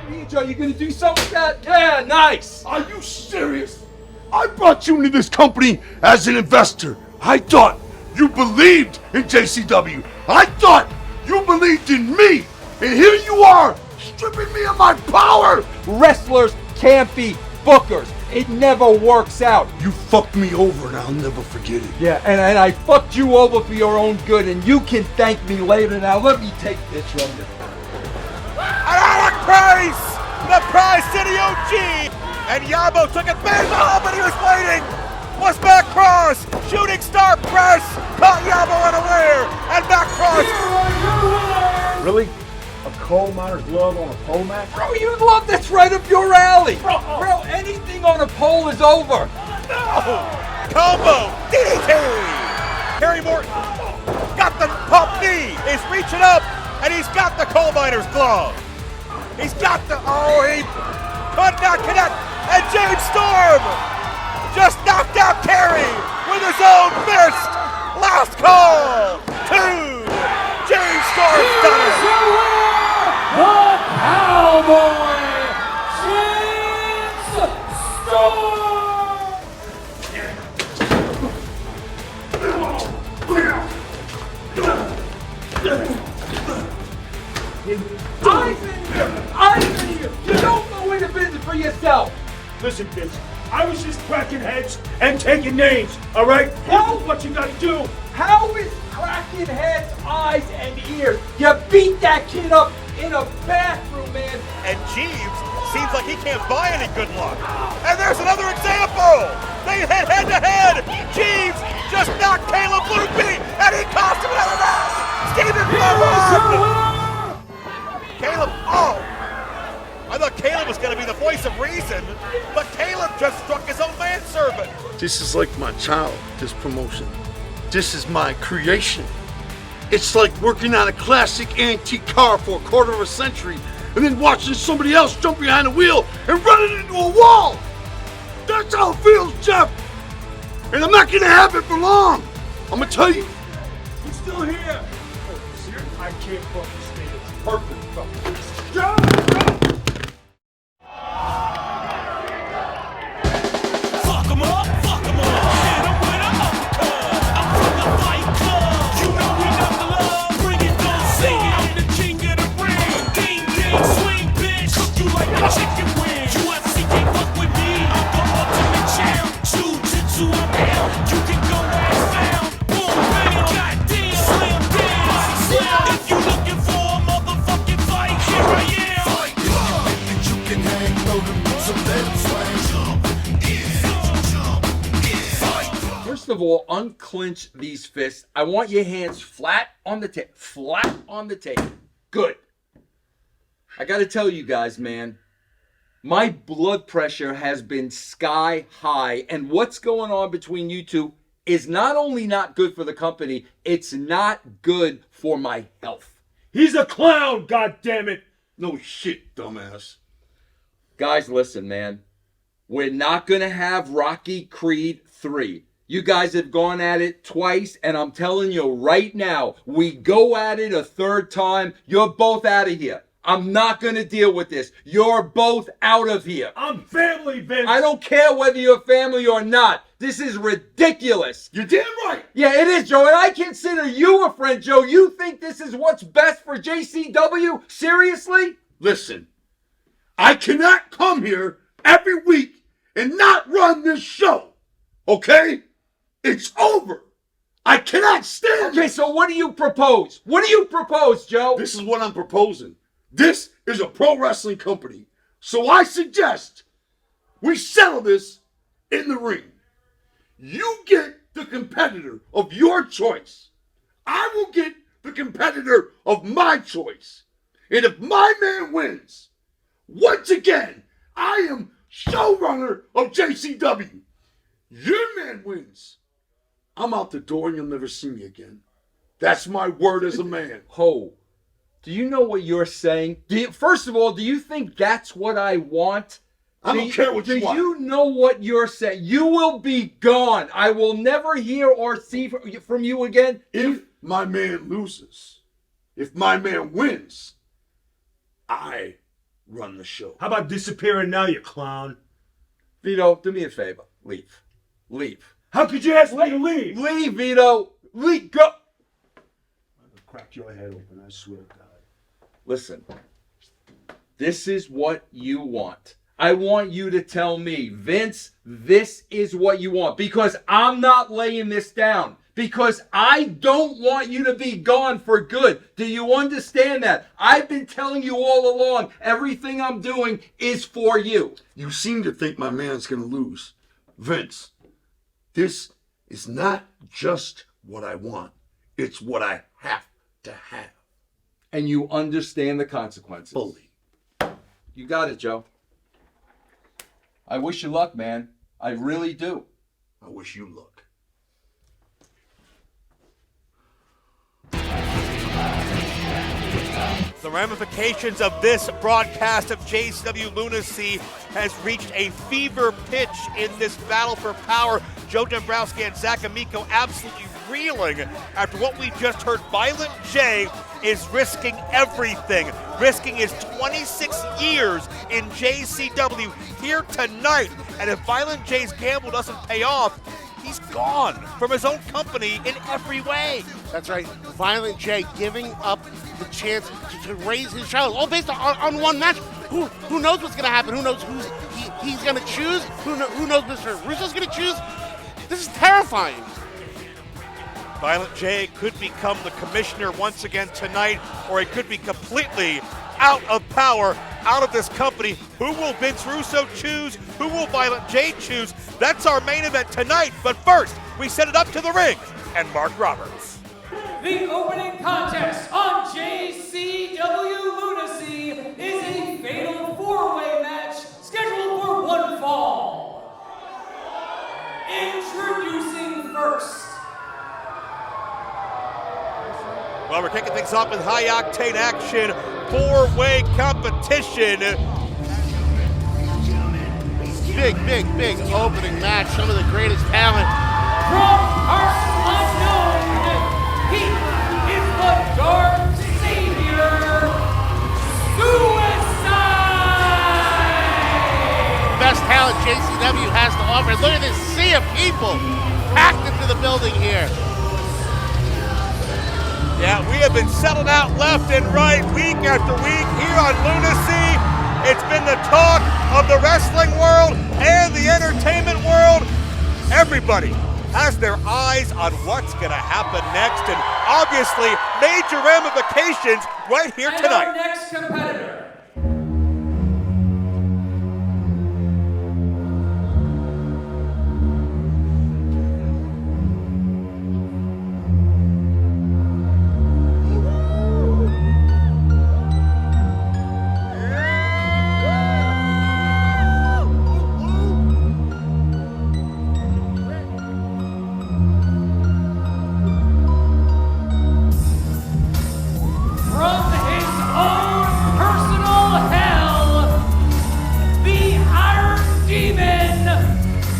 Are you gonna do something with that? Yeah, nice! Are you serious? I brought you into this company as an investor. I thought you believed in JCW. I thought you believed in me. And here you are, stripping me of my power. Wrestlers can't be bookers. It never works out. You fucked me over and I'll never forget it. Yeah, and I fucked you over for your own good, and you can thank me later. Now let me take this from you. An price! The Prize City OG! And Yabo took advantage of it, but he was waiting! Was back cross! Shooting star press! Caught Yabo unaware! And back cross! Really? A coal miner's glove on a pole match? Bro, you love that's right up your alley! Bro, anything on a pole is over! No! Combo! DDT! Harry Morton got the pump knee! He's reaching up! And he's got the coal miner's glove! He's got the, he could not connect, and James Storm just knocked out Terry with his own fist. Last call, 2. James Storm done it. The Cowboy, James Storm. Ivan, you don't know where to visit for yourself. Listen, bitch, I was just cracking heads and taking names, all right? That's what you gotta do. How is cracking heads, eyes, and ears? You beat that kid up in a bathroom, man. And Jeeves seems like he can't buy any good luck. And there's another example. They hit head to head. Jeeves just knocked Caleb loopy, and he cost him another match. Stephen Bourbon. Caleb, I thought Caleb was going to be the voice of reason, but Caleb just struck his own manservant. This is like my child, this promotion. This is my creation. It's like working on a classic antique car for a quarter of a century and then watching somebody else jump behind the wheel and run it into a wall. That's how it feels, Jeff. And I'm not going to have it for long. I'm going to tell you. He's still here. Oh, seriously? I can't fucking stand it. It's perfect. Fuck 'em up, fuck 'em up. Hit 'em with an uppercut. I'm from the Fight Club. You know we love the love. Bring it, don't sing it. I'm the king of the ring. Ding, ding, swing, bitch. Cook you like a chicken wing. UFC can't fuck with me. I'm the ultimate champ. Jiu-jitsu, I'm out. You can go ass down. Boom, bam, goddamn, slam down. If you looking for a motherfucking fight, here I am. First of all, unclench these fists. I want your hands flat on the table. Flat on the table. Good. I got to tell you guys, man, my blood pressure has been sky high, and what's going on between you two is not only not good for the company, it's not good for my health. He's a clown, goddammit. No shit, dumbass. Guys, listen, man. We're not going to have Rocky Creed 3. You guys have gone at it twice, and I'm telling you right now, we go at it a third time, you're both out of here. I'm not going to deal with this. You're both out of here. I'm family, Vince. I don't care whether you're family or not. This is ridiculous. You're damn right. Yeah, it is, Joe, and I consider you a friend, Joe. You think this is what's best for JCW? Seriously? Listen, I cannot come here every week and not run this show. Okay? It's over. I cannot stand Okay, it. so what do you propose? What do you propose, Joe? This is what I'm proposing. This is a pro wrestling company. So I suggest we settle this in the ring. You get the competitor of your choice. I will get the competitor of my choice. And if my man wins, once again, I am showrunner of JCW. Your man wins. I'm out the door and you'll never see me again. That's my word as a man. Ho, do you know what you're saying? First of all, do you think that's what I want? I don't care what you want. Do you know what you're saying? You will be gone. I will never hear or see from you again. If my man loses, if my man wins, I run the show. How about disappearing now, you clown? Vito, do me a favor. Leave. Leave. How could you ask me to leave? Leave, Vito. Leave. Go. I'm gonna crack your head open, I swear to God. Listen. This is what you want. I want you to tell me, Vince, this is what you want. Because I'm not laying this down. Because I don't want you to be gone for good. Do you understand that? I've been telling you all along, everything I'm doing is for you. You seem to think my man's going to lose. Vince, this is not just what I want. It's what I have to have. And you understand the consequences. Fully. You got it, Joe. I wish you luck, man. I really do. I wish you luck. The ramifications of this broadcast of JCW Lunacy has reached a fever pitch in this battle for power. Joe Dombrowski and Zach Amico absolutely reeling after what we just heard. Violent J is risking everything, risking his 26 years in JCW here tonight. And if Violent J's gamble doesn't pay off, he's gone from his own company in every way. That's right. Violent J giving up the chance to raise his child, all based on one match. Who knows what's going to happen? Who knows who he's going to choose? Who knows Mr. Russo's going to choose? This is terrifying. Violent J could become the commissioner once again tonight, or he could be completely out of power, out of this company. Who will Vince Russo choose? Who will Violent J choose? That's our main event tonight. But first, we send it up to the ring and Mark Roberts. The opening contest on JCW Lunacy is a fatal four-way match scheduled for one fall. Introducing first. Well, we're kicking things off with high-octane action, four-way competition. Big opening match. Some of the greatest talent. From Parts Unknown, he is the Dark Savior, Suicide! Best talent JCW has to offer. Look at this sea of people packed into the building here. Yeah, we have been selling out left and right week after week here on Lunacy. It's been the talk of the wrestling world and the entertainment world. Everybody has their eyes on what's going to happen next, and obviously major ramifications right here And tonight. our next competitor. From his own personal hell, the Iron Demon,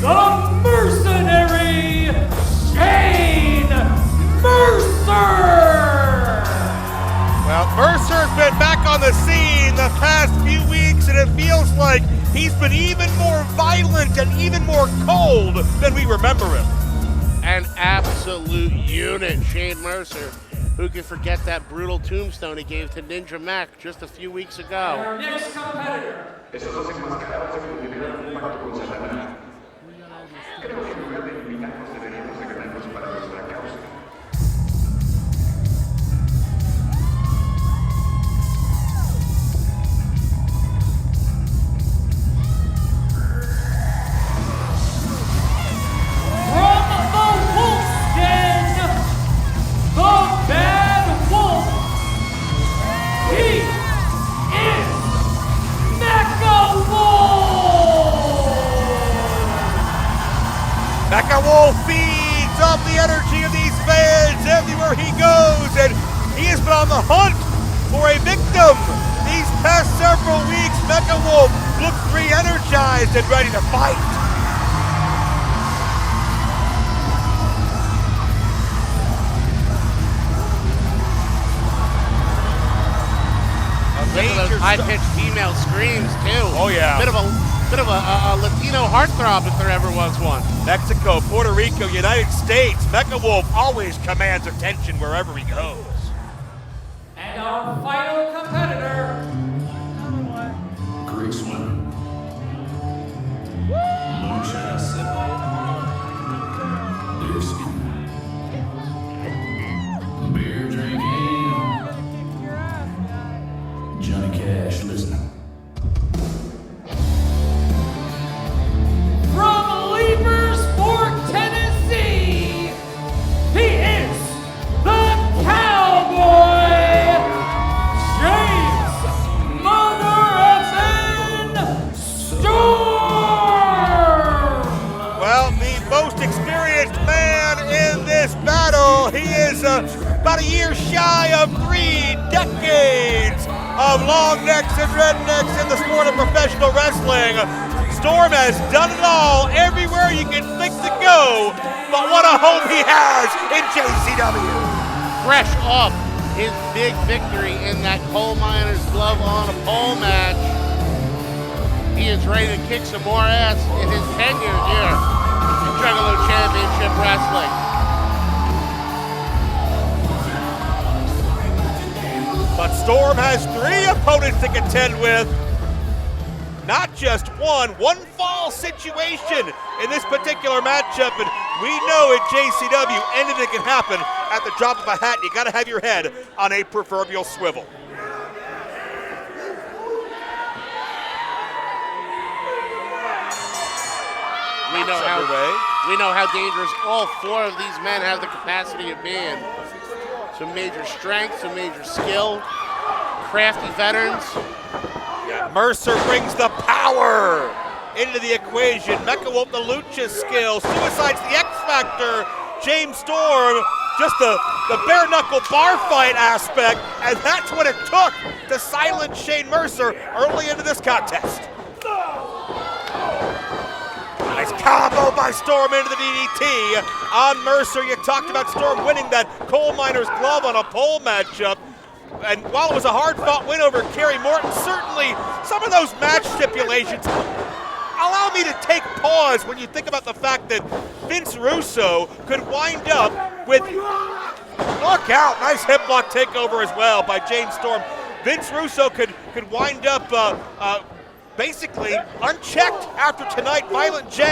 the mercenary, Shane Mercer! Well, Mercer's been back on the scene the past few weeks, and it feels like he's been even more violent and even more cold than we remember him. An absolute unit, Shane Mercer. Who can forget that brutal tombstone he gave to Ninja Mack just a few weeks And ago? our next competitor. From the Wolf's Den, the Bad Wolf. He is MECHAWOLF! MECHAWOLF feeds off the energy of these fans everywhere he goes, and he has been on the hunt for a victim. These past several weeks, MECHAWOLF looked re-energized and ready to fight. Major high-pitched female screams too. Oh, yeah. Bit of a Latino heartthrob if there ever was one. Mexico, Puerto Rico, United States. MECHAWOLF always commands attention wherever he goes. And our final competitor. Greek swimmer. Moonshine sipper. Whiskey. Beer drinking. Johnny Cash listening. From Leapersburg, Tennessee, he is the Cowboy, James Mother Storm. Well, the most experienced man in this battle. He is about a year shy of 3 decades of long necks and rednecks in the sport of professional wrestling. Storm has done it all everywhere you can think to go, but what a home he has in JCW. Fresh off his big victory in that coal miner's glove on a pole match, he is ready to kick some more ass in his tenure here in Juggalo Championship Wrestling. But Storm has 3 opponents to contend with. Not just one fall situation in this particular matchup, and we know at JCW anything can happen at the drop of a hat. You gotta have your head on a proverbial swivel. We know how dangerous all 4 of these men have the capacity of being. Some major strength, some major skill, crafty veterans. Mercer brings the power into the equation. MECHAWOLF the lucha skill. Suicide's the X Factor. James Storm, just the bare knuckle bar fight aspect, and that's what it took to silence Shane Mercer early into this contest. Nice combo by Storm into the DDT on Mercer. You talked about Storm winning that coal miner's glove on a pole matchup. And while it was a hard-fought win over Kerry Morton, certainly some of those match stipulations allow me to take pause when you think about the fact that Vince Russo could wind up with, look out, nice hip block takeover as well by James Storm. Vince Russo could wind up basically unchecked after tonight. Violent J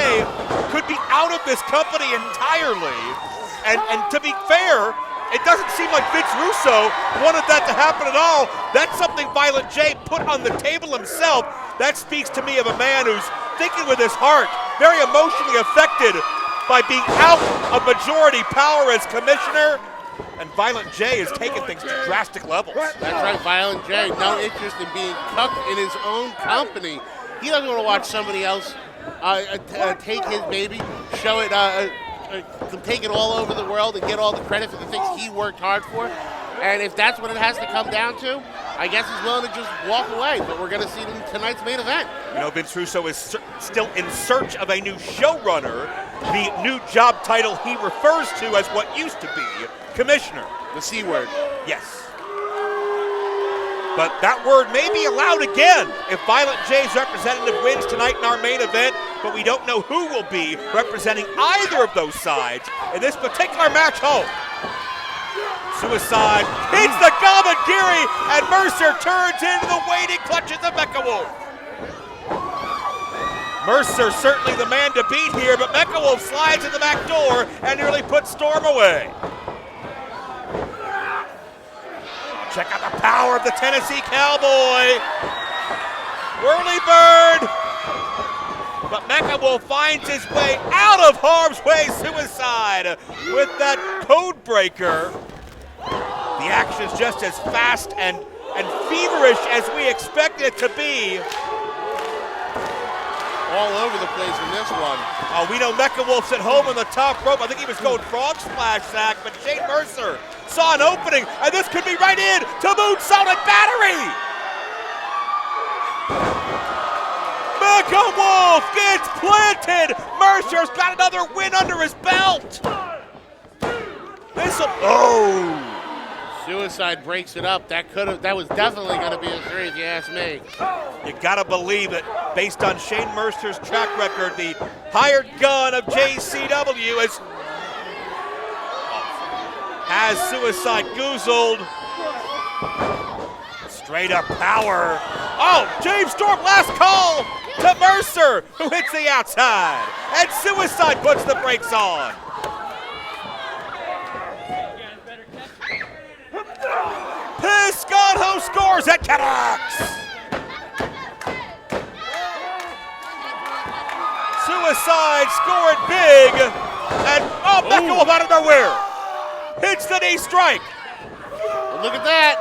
could be out of this company entirely. And to be fair, it doesn't seem like Vince Russo wanted that to happen at all. That's something Violent J put on the table himself. That speaks to me of a man who's thinking with his heart, very emotionally affected by being out of majority power as commissioner. And Violent J is taking things to drastic levels. That's right, Violent J, no interest in being cucked in his own company. He doesn't want to watch somebody else take his baby, show it, take it all over the world and get all the credit for the things he worked hard for. And if that's what it has to come down to, I guess he's willing to just walk away. But we're going to see it in tonight's main event. You know, Vince Russo is still in search of a new showrunner. The new job title he refers to as what used to be commissioner. The C word. Yes. But that word may be allowed again if Violent J's representative wins tonight in our main event, but we don't know who will be representing either of those sides in this particular match home. Suicide hits the Gamagiri, and Mercer turns into the waiting clutches of MECHAWOLF. Mercer certainly the man to beat here, but MECHAWOLF slides in the back door and nearly puts Storm away. Check out the power of the Tennessee Cowboy. Whirly bird. But MECHAWOLF finds his way out of harm's way. Suicide with that code breaker. The action's just as fast and feverish as we expected it to be. All over the place in this one. Oh, we know MECHAWOLF's at home on the top rope. I think he was going frog splash, Zach, but Shane Mercer saw an opening, and this could be right in to moonsault and battery. MECHAWOLF gets planted. Mercer's got another win under his belt. This'll, Suicide breaks it up. That was definitely going to be a 3 if you ask me. You gotta believe it, based on Shane Mercer's track record, the hired gun of JCW has Suicide goozled. Straight up power. Oh, James Storm, last call to Mercer, who hits the outside. And Suicide puts the brakes on. Piscotto scores at connects. Suicide scoring big. And MECHAWOLF out of nowhere hits the knee strike. Well, look at that.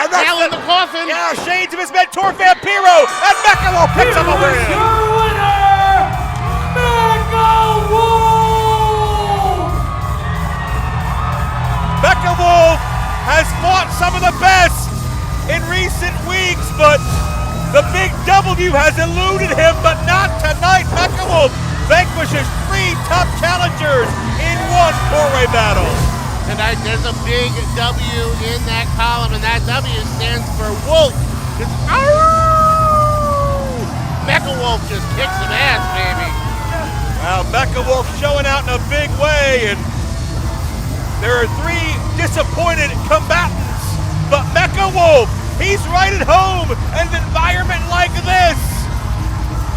And that's Nail in the coffin. Yeah, shades of his mentor Vampiro. And MECHAWOLF picks up a win. Your winner, MECHAWOLF! MECHAWOLF has fought some of the best in recent weeks, but the big W has eluded him, but not tonight. MECHAWOLF vanquishes 3 top challengers in one 4-way battle. Tonight there's a big W in that column, and that W stands for Wolf. MECHAWOLF just kicks some ass, baby. Well, MECHAWOLF showing out in a big way, and there are 3 disappointed combatants, but MECHAWOLF, he's right at home in an environment like this.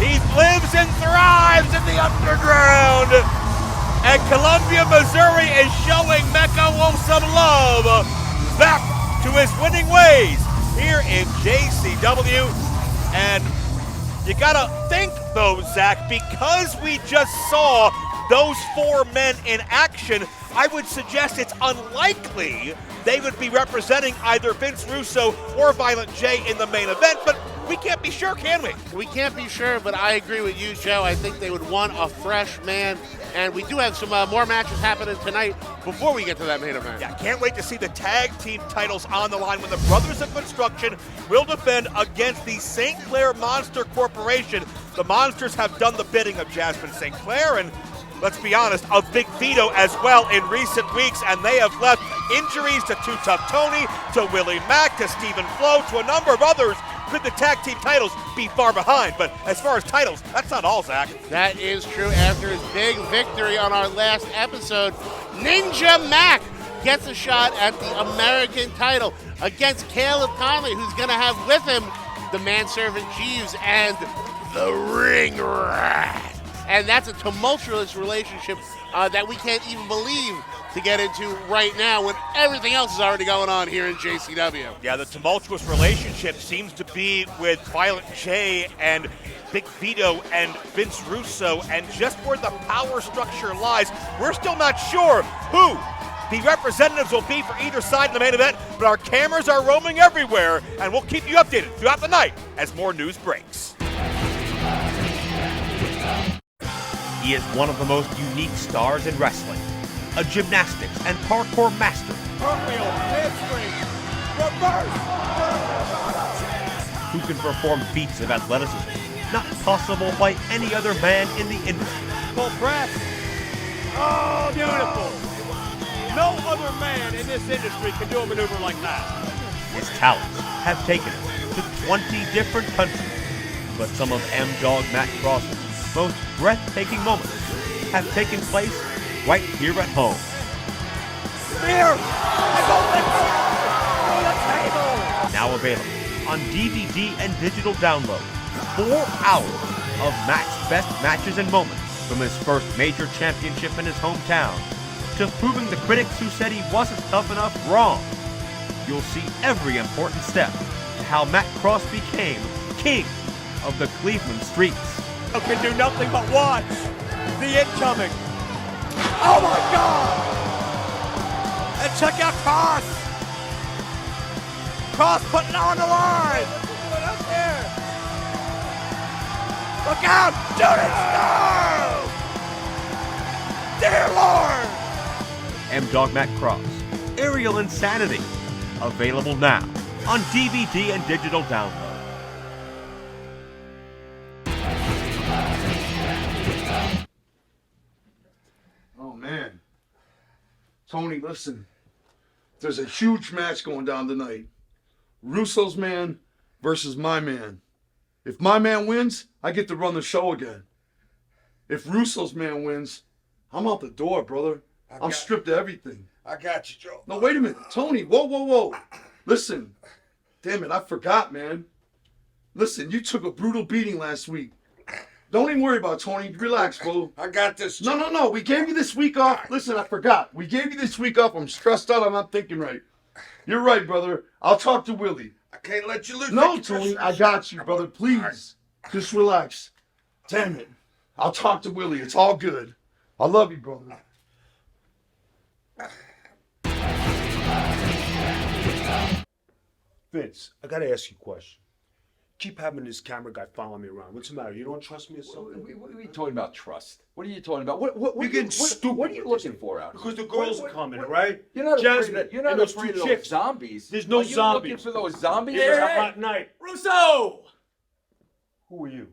He lives and thrives in the underground. And Columbia, Missouri is showing MECHAWOLF some love back to his winning ways here in JCW. And you gotta think though, Zach, because we just saw those 4 men in action, I would suggest it's unlikely they would be representing either Vince Russo or Violent J in the main event, but we can't be sure, can we? We can't be sure, but I agree with you, Joe. I think they would want a fresh man, and we do have some more matches happening tonight before we get to that main event. Yeah, can't wait to see the tag team titles on the line when the Brothers of Construction will defend against the St. Clair Monster Corporation. The Monsters have done the bidding of Jasmine St. Clair, and let's be honest, of Big Vito as well in recent weeks, and they have left injuries to Too Tough Tony, to Willie Mack, to Stephen Flo, to a number of others. Could the tag team titles be far behind? But as far as titles, that's not all, Zach. That is true. After his big victory on our last episode, Ninja Mack gets a shot at the American title against Caleb Conley, who's going to have with him the manservant Jeeves and the Ring Rat. And that's a tumultuous relationship that we can't even believe to get into right now when everything else is already going on here in JCW. Yeah, the tumultuous relationship seems to be with Violent J and Big Vito and Vince Russo, and just where the power structure lies, we're still not sure who the representatives will be for either side in the main event, but our cameras are roaming everywhere, and we'll keep you updated throughout the night as more news breaks. He is one of the most unique stars in wrestling, a gymnastics and parkour master. Cartwheel, handspring, reverse. Who can perform feats of athleticism not possible by any other man in the industry. Full press. Oh, beautiful. No other man in this industry can do a maneuver like that. His talents have taken him to 20 different countries, but some of M-Dog Matt Cross's most breathtaking moments have taken place right here at home. Spear! Now available on DVD and digital download. 4 hours of Matt's best matches and moments from his first major championship in his hometown to proving the critics who said he wasn't tough enough wrong. You'll see every important step to how Matt Cross became king of the Cleveland streets. Can do nothing but watch the incoming. Oh my God! And check out Cross. Cross putting it on the line. Up there. Look out! Shooting star! Dear Lord! M-Dog Matt Cross, Aerial Insanity, available now on DVD and digital download. Oh man, Tony, listen. there's a huge match going down tonight. Russo's man versus my man. If my man wins, I get to run the show again. If Russo's man wins, I'm out the door, brother. I'm stripped of everything. I got you, Joe. No, wait a minute. Tony, whoa. Listen. Damn it, I forgot, man. Listen, you took a brutal beating last week. Don't even worry about it, Tony. Relax, bro. I got this. No. We gave you this week off. Listen, I forgot. We gave you this week off. I'm stressed out. I'm not thinking right. You're right, brother. I'll talk to Willie. I can't let you lose. No, Tony, I got you, brother. Please. Just relax. Damn it. I'll talk to Willie. It's all good. I love you, brother. Vince, I gotta ask you a question. Keep having this camera guy following me around. What's the matter? You don't trust me or something? What are you talking about, trust? What are you talking about? What You're getting stupid. What are you looking for out here? Because the girls are coming, all right? You're not Jasmine, afraid, you're not and those afraid two of chicks. those zombies. There's no Are you zombies. looking for those zombies? It was a hot night. Russo! Who are you?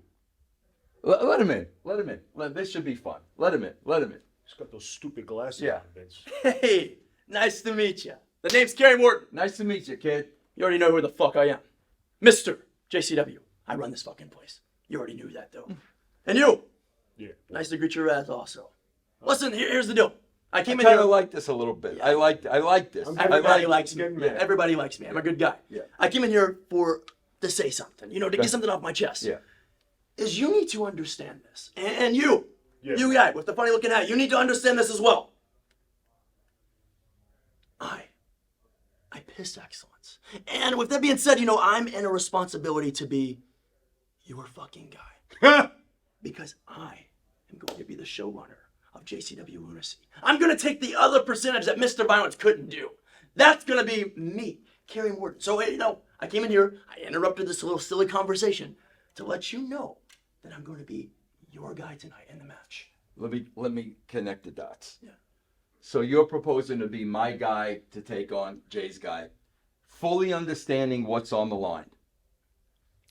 Let him in. Let him in. This should be fun. Let him in. He's got those stupid glasses Yeah. on, Vince. Hey, nice to meet you. The name's Kerry Morton. Nice to meet you, kid. You already know who the fuck I am. Mr. JCW. I run this fucking place. You already knew that, though. And you! Yeah. Nice to greet your ass also. Listen, here's the deal. I came I in kind here. of like this a little bit. I like this. Everybody likes me. getting Yeah, mad. everybody likes me. I'm a good guy. Yeah. I came in here to say something, to get something off my chest. Yeah. Is you need to understand this. And you, Yeah. you guy with the funny looking hat, you need to understand this as well. I piss excellence. And with that being said, I'm in a responsibility to be your fucking guy. Because I am going to be the showrunner of JCW Lunacy. I'm going to take the other percentage that Mr. Violence couldn't do. That's going to be me, Kerry Morton. So, I came in here, I interrupted this little silly conversation to let you know that I'm going to be your guy tonight in the match. Let me connect the dots. Yeah. So you're proposing to be my guy to take on Jay's guy, fully understanding what's on the line.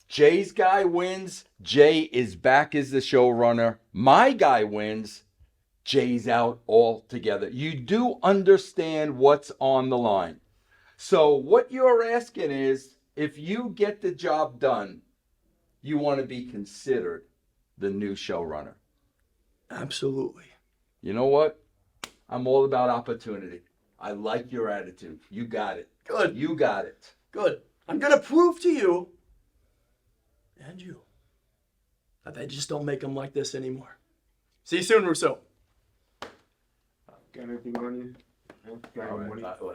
Jay's guy wins, Jay is back as the showrunner. My guy wins, Jay's out altogether. You do understand what's on the line. So what you're asking is, if you get the job done, you want to be considered the new showrunner. Absolutely. You know what? I'm all about opportunity. I like your attitude. You got it. Good. You got it. Good. I'm going to prove to you and you that they just don't make them like this anymore. See you soon, Russo. Got anything on you? Got any money? All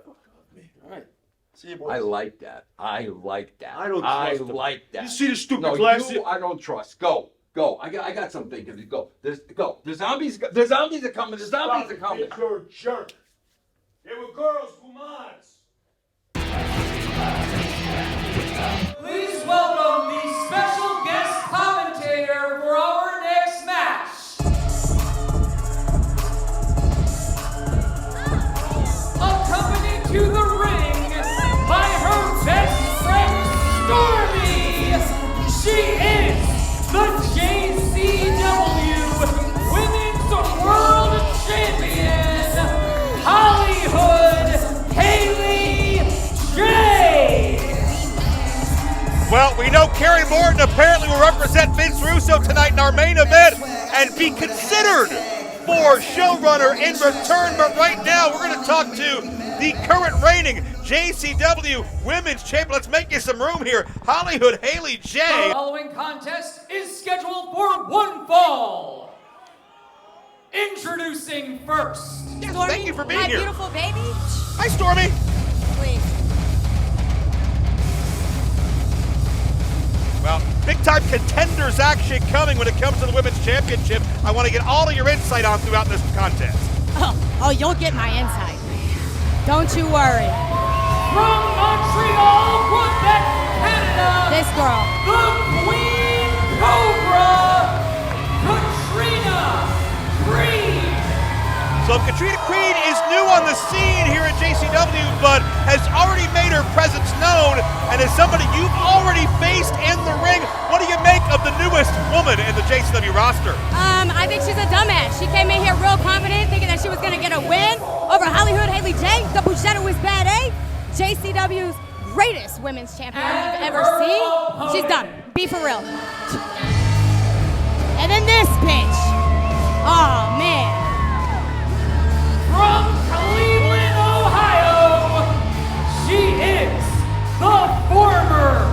right. See you, boys. I like that. I like that. I don't trust him. like that. You see the stupid no, glasses? you, I don't trust. Go. I got something. Go. Go. The zombies are coming. The zombies are coming. You're a jerk. They were girls, Gumans. Please welcome the special guest commentator for our next match. Accompanied to the ring by her best friend Stormy. She is the JCW Women's World Champion, HOLLYHOOD HALEY J. Well, we know Kerry Morton apparently will represent Vince Russo tonight in our main event and be considered for showrunner in return. But right now, we're going to talk to the current reigning JCW Women's Champion. Let's make you some room here. HOLLYHOOD HALEY J. The following contest is scheduled for one fall. Introducing first, Yes, Stormy, thank you for being my here. beautiful baby. Hi, Stormy. Please. Well, big-time contenders action coming when it comes to the Women's Championship. I want to get all of your insight on throughout this contest. Oh, you'll get my insight. Don't you worry. from Montreal, Quebec, Canada, This girl. the Queen Cobra, KATRINA CREED. So KATRINA CREED is new on the scene here at JCW, but has already made her presence known and is somebody you've already faced in the ring. What do you make of the newest woman woman in the JCW roster? I think she's a dumbass. She came in here real confident, thinking that she was gonna get a win over HOLLYHOOD HALEY J, the Bushetta was bad A, JCW's greatest women's champion you've ever seen. She's done. Be for real. And then this bitch. Oh man. From Cleveland, Ohio, she is the former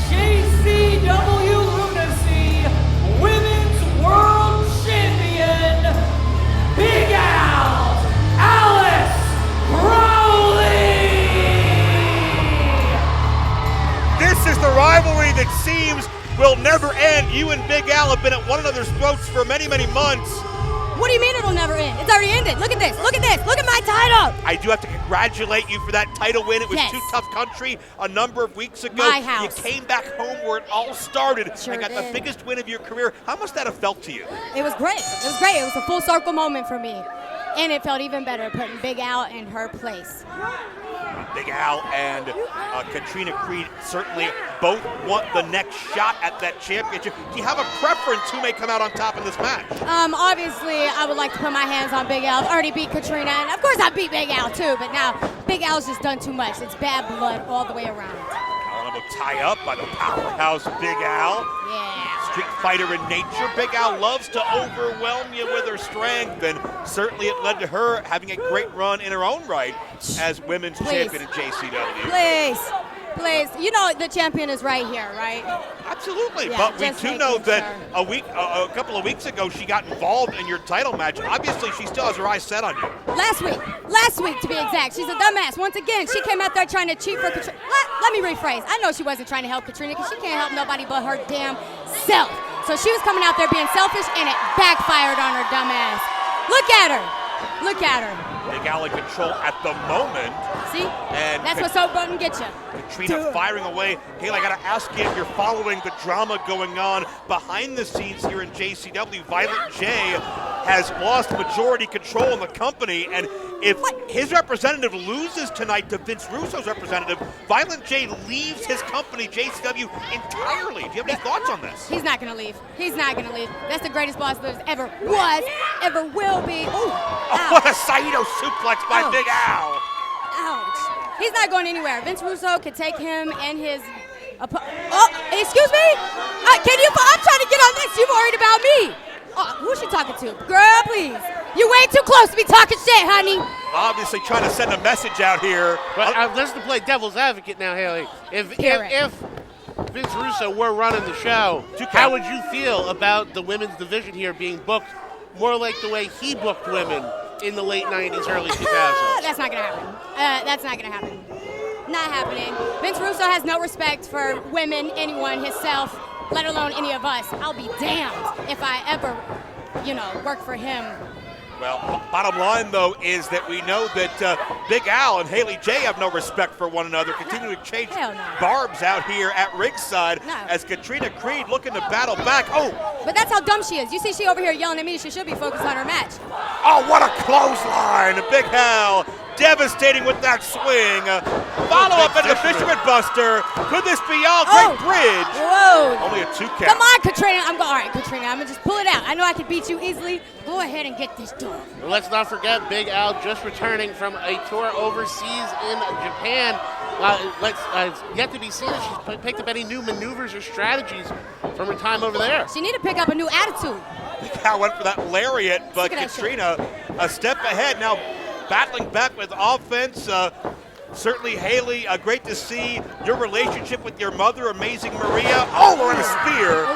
JCW Lunacy Women's World Champion, Big Al, Alice Crowley. This is the rivalry that seems will never end. You and Big Al have been at one another's throats for many, many months. What do you mean it'll never end? It's already ended. Look at this. Look at this. Look at my title. I do have to congratulate you for that title win. It was Yes. Too Tough Country a number of weeks ago. My house. You came back home where it all started Sure and got the did. biggest win of your career. How must that have felt to you? It was great. It was great. It was a full circle moment for me. And it felt even better putting Big Al in her place. Big Al and KATRINA CREED certainly both want the next shot at that championship. Do you have a preference who may come out on top in this match? Obviously, I would like to put my hands on Big Al. I've already beat KATRINA, and of course I beat Big Al too, but now Big Al's just done too much. It's bad blood all the way around. Elbow tie up by the powerhouse Big Al. Yeah. Street fighter in nature. Big Al loves to overwhelm you with her strength, and certainly it led to her having a great run in her own right as women's champion in JCW. Please, please. You know the champion is right here, right? Absolutely, Yeah, but we just do know making that sure. a couple of weeks ago she got involved in your title match. Obviously, she still has her eyes set on you. Last week to be exact. She's a dumbass. Once again, she came out there trying to cheat for KATRINA. Let me rephrase. I know she wasn't trying to help KATRINA because she can't help nobody but her damn self. So she was coming out there being selfish, and it backfired on her dumbass. Look at her. Look at her. Big Al in control at the moment. See? And That's what soap button get you. KATRINA firing away. Haley, I gotta ask you if you're following the drama going on behind the scenes here in JCW. Violent J has lost majority control in the company, and if his representative loses tonight to Vince Russo's representative, Violent J leaves his company, JCW, entirely. Do you have any thoughts on this? He's not gonna leave. He's not gonna leave. That's the greatest boss there's ever was, ever will be. Ooh, Oh, what a Saito suplex by Ouch. Big Al. ouch. He's not going anywhere. Vince Russo could take him and his. Oh, excuse me? Can you? I'm trying to get on this. You worried about me? Oh, who's she talking to? Girl, please. You way too close to be talking shit, honey. Obviously trying to send a message out here. But let's play devil's advocate now, Haley. If Vince Russo were running the show, how would you feel about the women's division here being booked more like the way he booked women in the late 90s, early 2000s? That's not gonna happen. That's not gonna happen. Not happening. Vince Russo has no respect for women, anyone, himself, let alone any of us. I'll be damned if I ever, work for him. Well, bottom line, though, is that we know that Big Al and Haley J have no respect for one another, continuing to change Hell no. barbs out here at ringside No. as KATRINA CREED looking to battle back. Oh, But that's how dumb she is. You see she over here yelling at me. She should be focused on her match. oh, what a clothesline. Big Al devastating with that swing. Follow-up into the Fisherman Buster. Could this be all? Great bridge. Whoa. Only a 2 count. Come on, KATRINA. All right, KATRINA, I'm going to just pull it out. I know I can beat you easily. Go ahead and get this done. And let's not forget Big Al just returning from a tour overseas in Japan. It's yet to be seen if she's picked up any new maneuvers or strategies from her time over there. She need to pick up a new attitude. Big Al went for that lariat, but Look at that KATRINA a step ahead now, battling back with offense. Certainly, Haley, great to see your relationship with your mother, Amazing Maria. Oh, we're in a spear.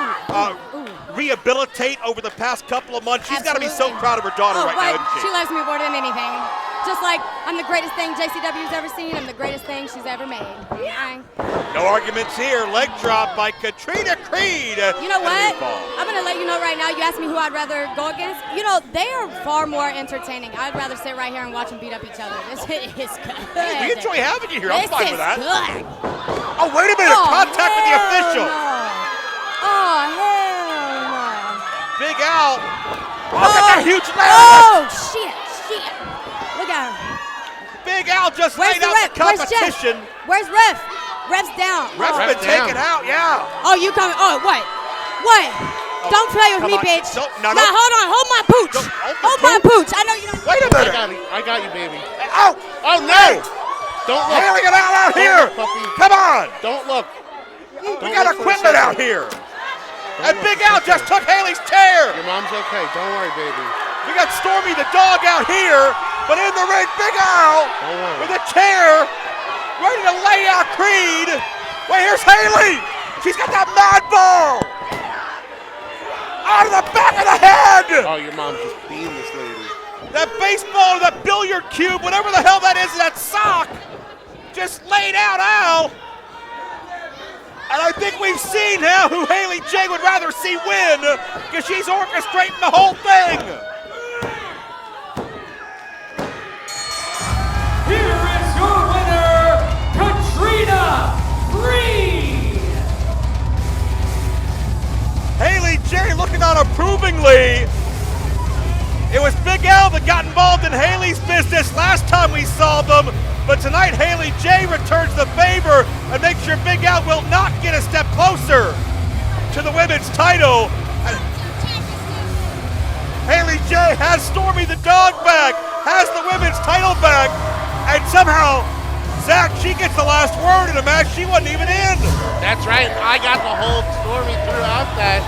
Rehabilitate over the past couple of months. She's got to be so Absolutely. proud of her daughter right now, isn't She loves me more than anything. Just like I'm the greatest thing JCW's ever seen. I'm the greatest thing she's ever made. No arguments here. Leg drop by KATRINA CREED. You know And a what? new fall. I'm going to let you know right now. You asked me who I'd rather go against. They are far more entertaining. I'd rather sit right here and watch them beat up each other. This is good. We enjoy having you here. I'm This fine is with that. good. Oh, wait a minute. Contact with the hell official. No. Oh, hell no. Big Al. Oh, got that huge leg. Oh, shit. Look at her. Big Al just Where's laid the out ref? the competition. Where's Ref? Ref's down. Ref's been taken out, yeah. Oh, you coming? Oh, what? What? Don't play with Come me, on. bitch. No, Now, hold on. Hold my pooch. Don't- hold the Hold my pooch. I know you don't. Wait a minute. I got you, baby. Oh, Oh, no! Don't look. Haley, get out Don't here. look, puppy. Come on. Don't look. We got equipment out here. And Big Al just took Haley's chair. Your mom's okay. Don't worry, baby. We got Stormy the dog out here, but in the ring, Big Al Don't worry. with a chair, ready to lay out Creed. Wait, here's Haley. She's got that mad ball. Out of the back of the head. Oh, your mom just beamed this lady. That baseball, that billiard cube, whatever the hell that is, that sock, just laid out Al. And I think we've seen now who Haley J would rather see win, because she's orchestrating the whole thing. Here is your winner, KATRINA CREED. Haley J looking on approvingly. It was Big Al that got involved in Haley's business last time we saw them, but tonight Haley J returns the favor and makes sure Big Al will not get a step closer to the women's title. Haley J has Stormy the dog back, has the women's title back, and somehow, Zach, she gets the last word in a match she wasn't even in. That's right. I got the whole story throughout that.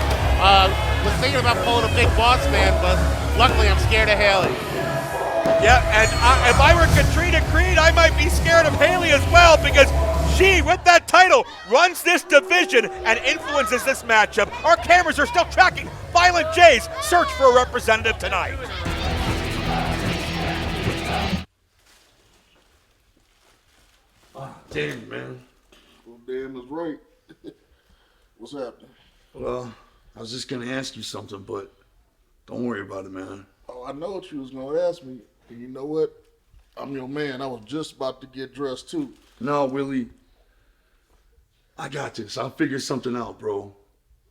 Was thinking about pulling a big boss man, but luckily I'm scared of Haley. Yeah, and if I were KATRINA CREED, I might be scared of Haley as well, because she, with that title, runs this division and influences this matchup. Our cameras are still tracking Violent J's search for a representative tonight. Damn, man. Well, damn is right. What's happening? Well, I was just gonna ask you something, but don't worry about it, man. Oh, I know what you was gonna ask me. And you know what? I'm your man. I was just about to get dressed too. No, Willie. I got this. I'll figure something out, bro.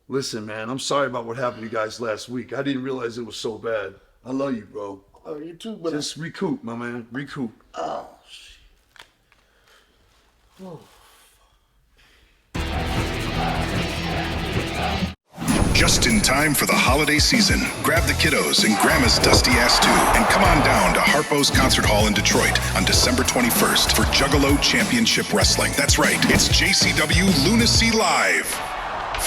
Listen, man, I'm sorry about what happened to you guys last week. I didn't realize it was so bad. I love you, bro. Oh, you too, but Just recoup, my man. Recoup. oh, shit. Oh. Just in time for the holiday season, grab the kiddos and Grandma's dusty ass too, and come on down to Harpo's Concert Hall in Detroit on December 21st for Juggalo Championship Wrestling. That's right, it's JCW Lunacy Live.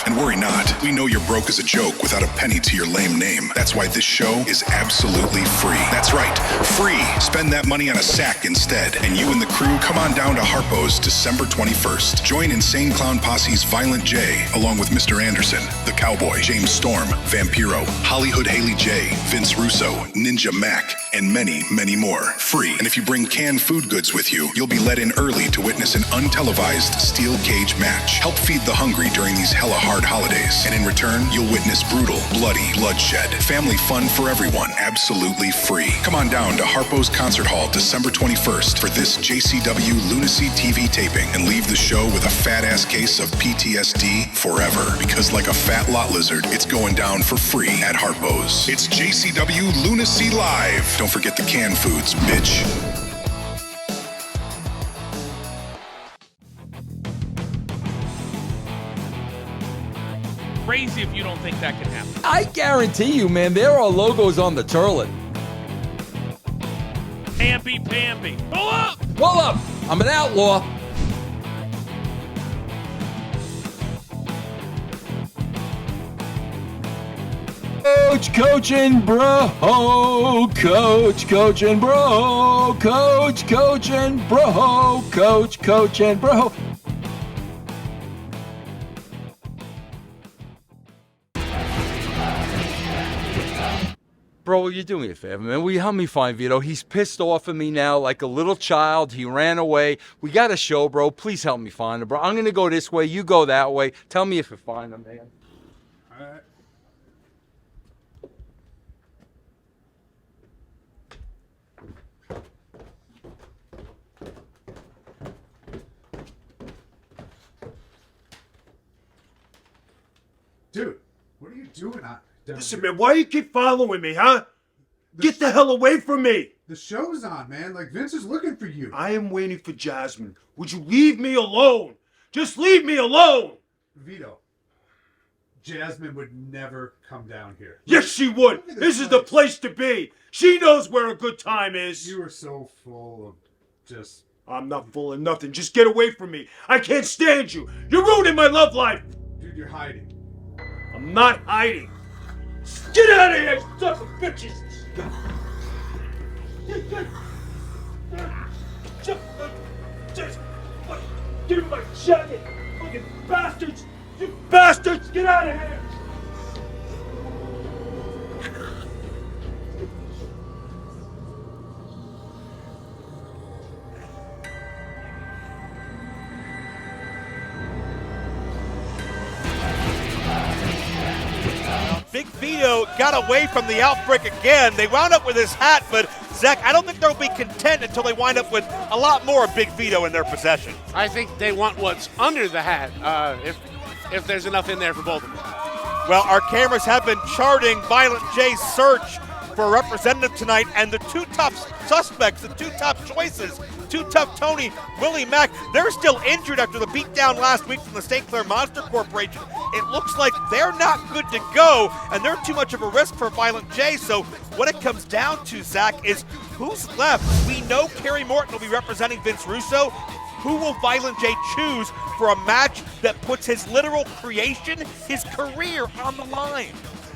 And worry not, we know you're broke as a joke without a penny to your lame name. That's why this show is absolutely free. That's right, free. Spend that money on a sack instead. And you and the crew come on down to Harpo's December 21st. Join Insane Clown Posse's Violent J, along with Mr. Anderson, the Cowboy, James Storm, Vampiro, HOLLYHOOD HALEY J, Vince Russo, Ninja Mack, and many, many more. Free. And if you bring canned food goods with you, you'll be let in early to witness an untelevised steel cage match. Help feed the hungry during these hella hard holidays. And in return, you'll witness brutal, bloody bloodshed. Family fun for everyone. Absolutely free. Come on down to Harpo's Concert Hall December 21st for this JCW Lunacy TV taping and leave the show with a fat-ass case of PTSD forever. Because like a fat lot lizard, it's going down for free at Harpo's. It's JCW Lunacy Live. Don't forget the canned foods, bitch. Crazy if you don't think that can happen. I guarantee you, man, there are logos on the turlet. Pamby. Pull up! Pull up! I'm an outlaw. Coaching bro, coaching bro, coaching bro, coaching bro. Bro, will you do me a favor, man? Will you help me find Vito? He's pissed off at me now like a little child. He ran away. We got a show, bro. Please help me find him, bro. I'm going to go this way. You go that way. Tell me if you find him, man. All right. Dude, what are you doing out there? Listen, man, why you keep following me, huh? Get the hell away from me! The show's on, man. Like, Vince is looking for you. I am waiting for Jasmine. Would you leave me alone? Just leave me alone! Vito, Jasmine would never come down here. Yes, she would. This is the place to be. She knows where a good time is. You are so full of just... I'm not full of nothing. Just get away from me. I can't stand you. You're ruining my love life. Dude, you're hiding. I'm not hiding. Get out of here, you son of bitches. Just give me my jacket. Fucking bastards. You bastards, get out of here. Big Vito got away from the outbreak again. They wound up with his hat, but Zach, I don't think they'll be content until they wind up with a lot more Big Vito in their possession. I think they want what's under the hat, if there's enough in there for both of them. Well, our cameras have been charting Violent J's search for a representative tonight, and the two top suspects, the two top choices, Two Tough Tony, Willie Mack, they're still injured after the beatdown last week from the St. Clair Monster Corporation. It looks like they're not good to go, and they're too much of a risk for Violent J. So what it comes down to, Zach, is who's left? We know Kerry Morton will be representing Vince Russo. Who will Violent J choose for a match that puts his literal creation, his career on the line?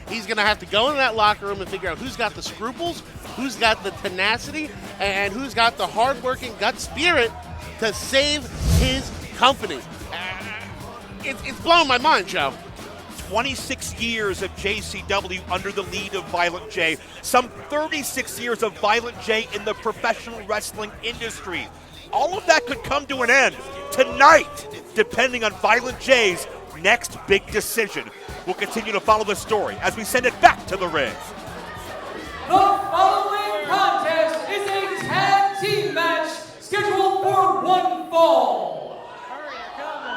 He's going to have to go in that locker room and figure out who's got the scruples, who's got the tenacity, and who's got the hard-working gut spirit to save his company. It's blowing my mind, Joe. 26 years of JCW under the lead of Violent J. Some 36 years of Violent J in the professional wrestling industry. All of that could come to an end tonight, depending on Violent J's next big decision. We'll continue to follow the story as we send it back to the ring. The following contest is a tag team match scheduled for one fall.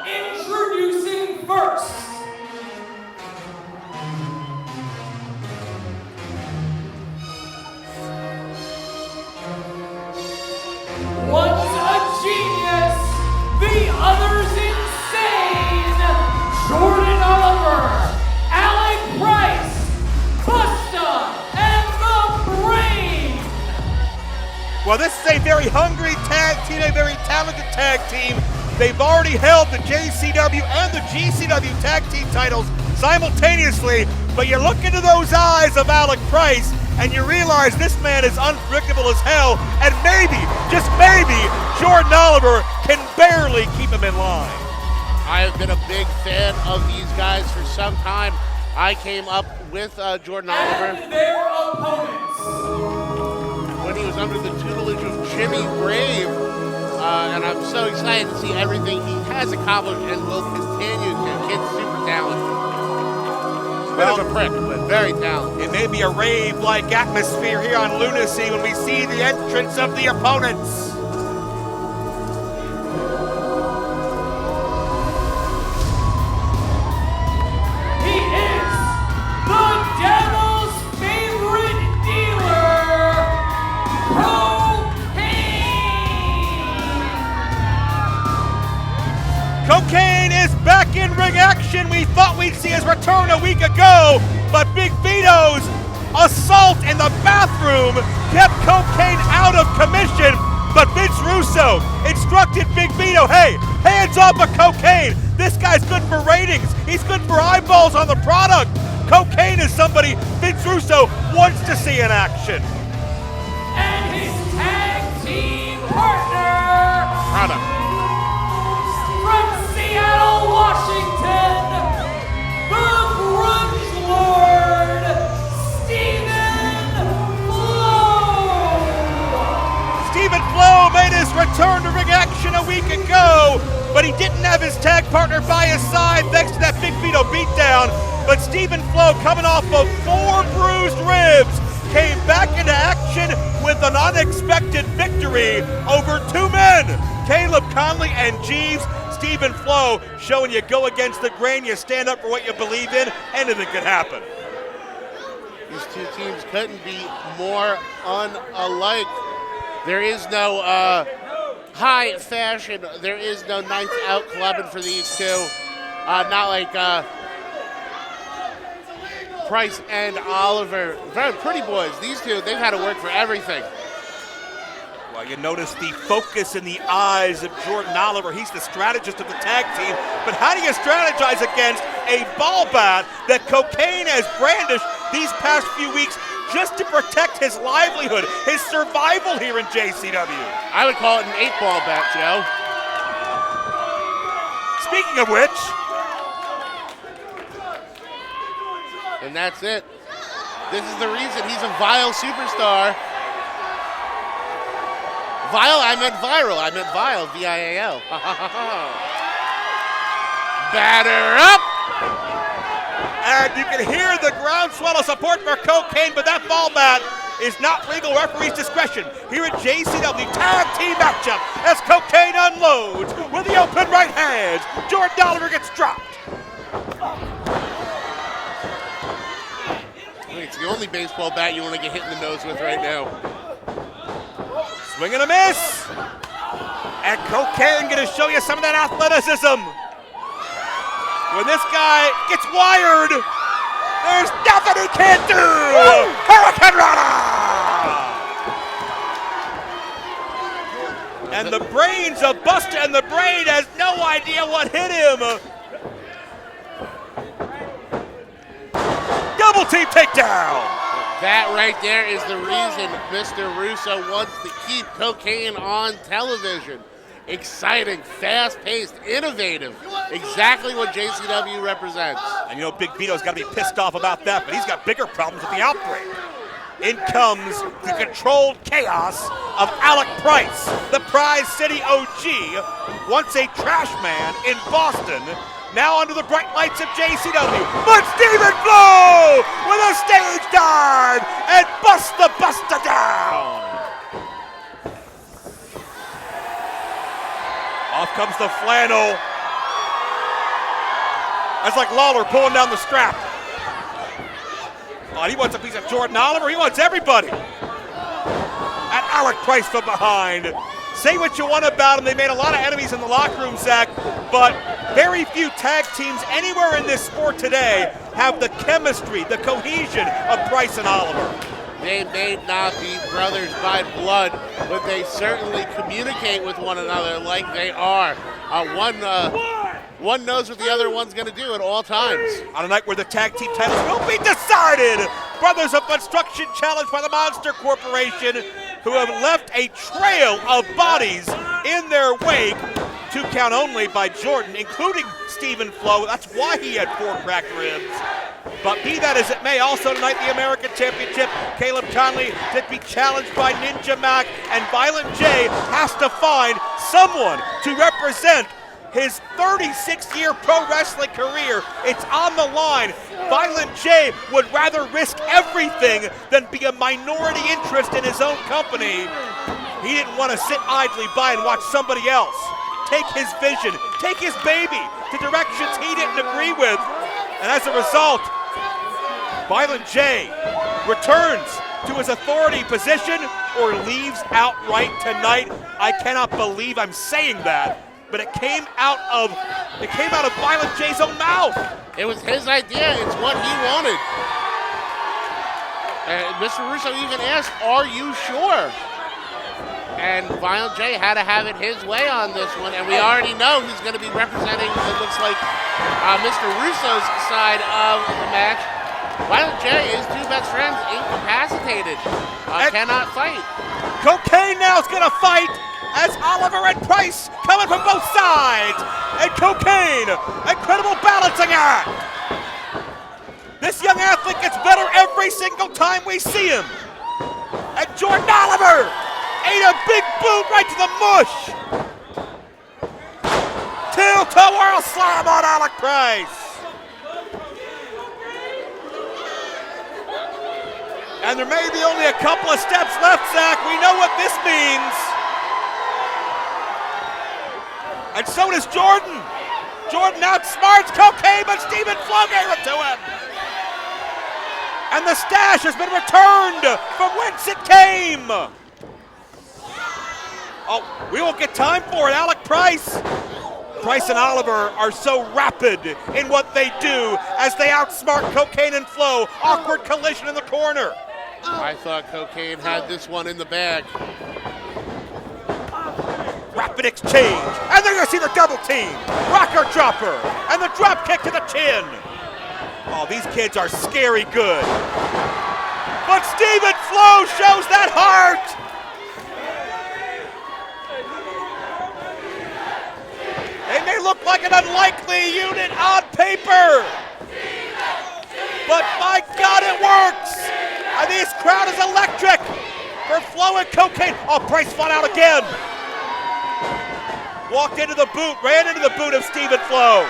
Introducing first, one's a genius, the other's insane. Jordan Oliver, Alec Price, BUSTAH, and The Brain. Well, this is a very hungry tag team, a very talented tag team. They've already held the JCW and the GCW tag team titles simultaneously, but you look into those eyes of Alec Price and you realize this man is unpredictable as hell, and maybe, just maybe, Jordan Oliver can barely keep him in line. I have been a big fan of these guys for some time. I came up with Jordan Oliver. And their opponents. When he was under the tutelage of Jimmy Brave. And I'm so excited to see everything he has accomplished and will continue to. Kid's super talented. Bit of a prick, but very talented. It may be a rave-like atmosphere here on Lunacy when we see the entrance of the opponents. He is the devil's favorite dealer, Cocaine is back in ring action. We thought we'd see his return a week ago, but Big Vito's assault in the bathroom kept Cocaine out of commission. But Vince Russo instructed Big Vito, hey, hands off of Cocaine. This guy's good for ratings. He's good for eyeballs on the product. Cocaine is somebody Vince Russo wants to see in action. and his tag team partner. Product. From Seattle, Washington, the Grunge Lord, Stephen Flow. Stephen Flow made his return to ring action a week ago, but he didn't have his tag partner by his side thanks to that Big Vito beatdown. But Stephen Flow, coming off of 4 bruised ribs, came back into action with an unexpected victory over 2 men, Caleb Konley and Jeeves. Stephen Flow showing you go against the grain, you stand up for what you believe in, anything could happen. These two teams couldn't be more unalike. There is no high fashion. There is no nights out clubbing for these two. Not like Price and Oliver, very pretty boys. These two, they've had to work for everything. Well, you notice the focus in the eyes of Jordan Oliver. He's the strategist of the tag team. But how do you strategize against a ball bat that KOKANE has brandished these past few weeks just to protect his livelihood, his survival here in JCW? I would call it an 8-ball bat, Joe. Speaking of which, and that's it. This is the reason he's a vile superstar. Vile, I meant viral. I meant vile, V-I-A-L. Batter up! And you can hear the groundswell of support for KOKANE, but that ball bat is not legal referee's discretion. Here at JCW tag team matchup as KOKANE unloads with the open right hands. Jordan Oliver gets dropped. It's the only baseball bat you want to get hit in the nose with right now. Swing and a miss. And KOKANE going to show you some of that athleticism. When this guy gets wired, there's nothing he can't do. Hurricane Rana. And the brains of BUSTAH, and the brain has no idea what hit him. Double team takedown. That right there is the reason Mr. Russo wants to keep KOKANE on television. Exciting, fast-paced, innovative. Exactly what JCW represents. And you know Big Vito's got to be pissed off about that, but he's got bigger problems with the outbreak. In comes the controlled chaos of Alec Price, the Prize City OG, once a trash man in Boston, now under the bright lights of JCW. But Stephen FLOWE with a stage dive and BUSTAH down. Off comes the flannel. That's like Lawler pulling down the strap. Oh, he wants a piece of Jordan Oliver. He wants everybody. And Alec Price from behind. Say what you want about them. They made a lot of enemies in the locker room, Zach, but very few tag teams anywhere in this sport today have the chemistry, the cohesion of Price and Oliver. They may not be brothers by blood, but they certainly communicate with one another like they are. One knows what the other one's going to do at all times. On a night where the tag team titles will be decided, Brothers of Construction challenged by the Monster Corporation, who have left a trail of bodies in their wake. 2 count only by Jordan, including Stephen FLOWE. That's why he had 4 cracked ribs. But be that as it may, also tonight the American Championship, Caleb Konley did be challenged by Ninja Mack, and Violent J has to find someone to represent his 36-year pro wrestling career. It's on the line. Violent J would rather risk everything than be a minority interest in his own company. He didn't want to sit idly by and watch somebody else take his vision, take his baby to directions he didn't agree with. And as a result, Violent J returns to his authority position or leaves outright tonight. I cannot believe I'm saying that, but it came out of Violent J's own mouth. It was his idea. It's what he wanted. Mr. Russo even asked, "Are you sure?" And Violent J had to have it his way on this one, and we already know he's going to be representing, it looks like, Mr. Russo's side of the match. Violent J, his 2 best friends, incapacitated, cannot fight. KOKANE now is going to fight as Oliver and Price coming from both sides. And KOKANE, incredible balancing act. This young athlete gets better every single time we see him. And Jordan Oliver ate a big boot right to the mush. Tilt-a-whirl slam on Alec Price. And there may be only a couple of steps left, Zach. We know what this means. And so does Jordan. Jordan outsmarts KOKANE, but Stephen FLOWE gave it to him. And the stash has been returned from whence it came. Oh, we won't get time for it. Alec Price Price and Oliver are so rapid in what they do as they outsmart KOKANE and FLOWE. Awkward collision in the corner. I thought KOKANE had this one in the bag. Rapid exchange, and they're gonna see the double team. Rocker dropper, and the drop kick to the chin. Oh, these kids are scary good. But Stephen FLOWE shows that heart. They may look like an unlikely unit on paper, but my God, it works. And this crowd is electric for FLOWE and KOKANE. Oh, Price fought out again. Walked into the boot, ran into the boot of Stephen FLOWE.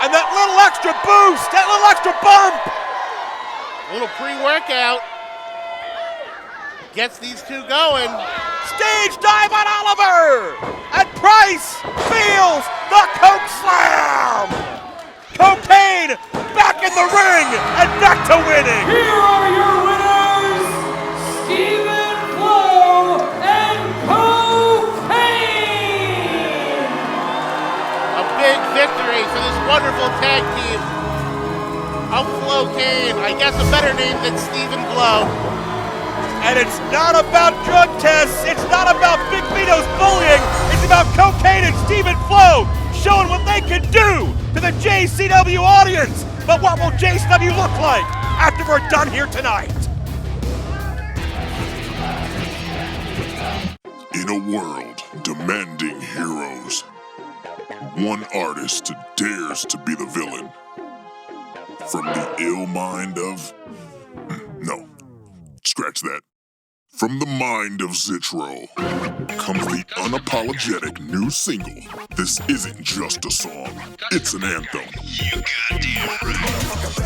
And that little extra boost, that little extra bump. A little pre-workout gets these two going. Stage dive on Oliver. And Price feels the Coke Slam. KOKANE back in the ring and back to winning. Here are your winners, Stephen FLOWE and KOKANE. A big victory for this wonderful tag team of KOKANE. I guess a better name than Stephen FLOWE. And it's not about drug tests, it's not about Big Vito's bullying, it's about KOKANE and Stephen FLOWE showing what they can do to the JCW audience. But what will JCW look like after we're done here tonight? In a world demanding heroes, one artist dares to be the villain. From the ill mind of... No, scratch that. From the mind of Zitro comes the unapologetic new single. This isn't just a song, it's an anthem.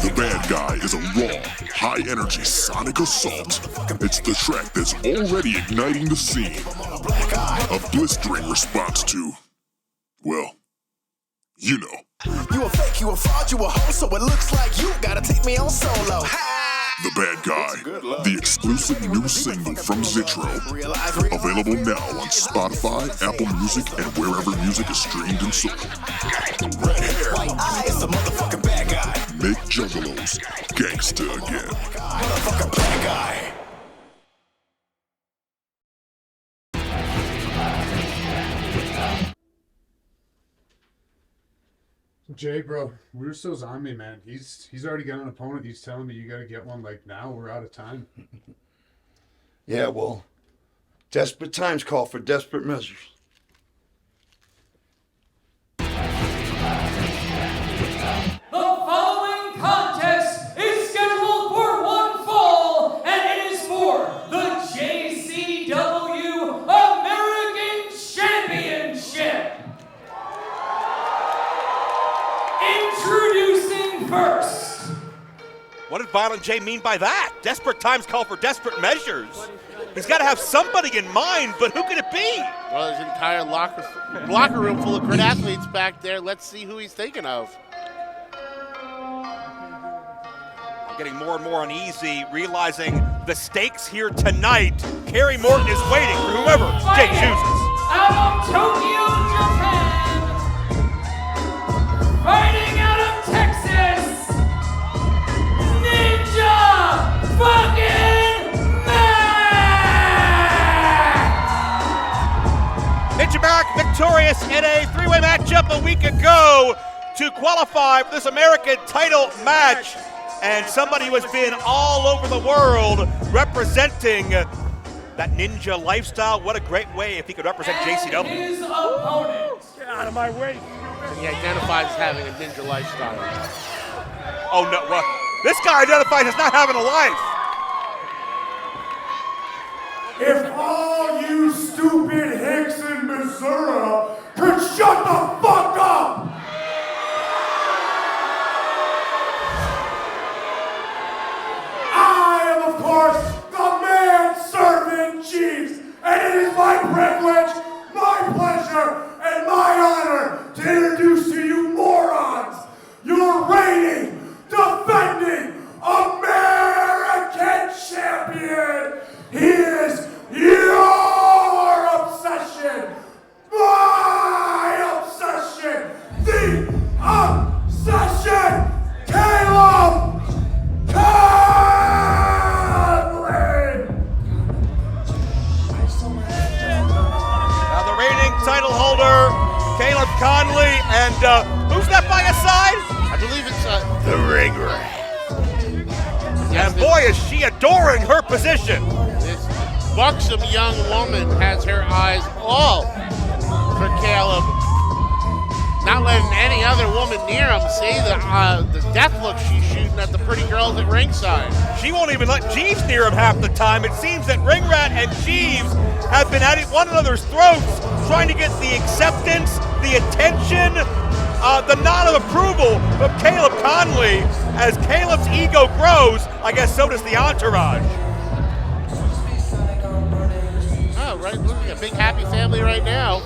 The bad guy is a raw, high-energy sonic assault. It's the track that's already igniting the scene. A blistering response to, well, you know. You a fake, you a fraud, you a hoe, so it looks like you gotta take me on solo. The Bad Guy, the exclusive new single from Zitro. Available now on Spotify, Apple Music, and wherever music is streamed and sold. Red hair, white eyes, the motherfucking bad guy. Make Juggalos gangsta again. Motherfucking bad guy. Jay, bro, Russo's on me, man. He's already got an opponent. He's telling me you got to get one like now. We're out of time. Yeah, well, desperate times call for desperate measures. The following contest is scheduled for one fall, and it is for the JCW American Championship. Introducing first. What did Violent J mean by that? Desperate times call for desperate measures. He's got to have somebody in mind, but who could it be? Well, there's an entire locker room full of great athletes back there. Let's see who he's thinking of. I'm getting more and more uneasy, realizing the stakes here tonight. Kerry Morton is waiting for whoever Jay chooses. Out of Tokyo, Japan. Fighting out of Texas, Ninja fucking MACK! Ninja MACK victorious in a three-way matchup a week ago to qualify for this American title match. And somebody who has been all over the world representing that ninja lifestyle. What a great way if he could represent JCW. His opponent. Get out of my way. And he identifies as having a ninja lifestyle. Oh no, what? This guy identifies as not having a life. If all you stupid hicks in Missouri could shut the fuck up! I am, of course, the man-servant-chief, and it is my privilege, my pleasure, and my honor to introduce to you morons your reigning, defending American champion. He is your obsession. adoring her position. This buxom young woman has her eyes all for Caleb. Not letting any other woman near him see the death look she's shooting at the pretty girls at ringside. She won't even let Jeeves near him half the time. It seems that Ringrat and Jeeves have been at one another's throats, trying to get the acceptance, the attention, the nod of approval from Caleb Konley. As Caleb's ego grows, I guess so does the entourage. Oh, right, look at a big happy family right now.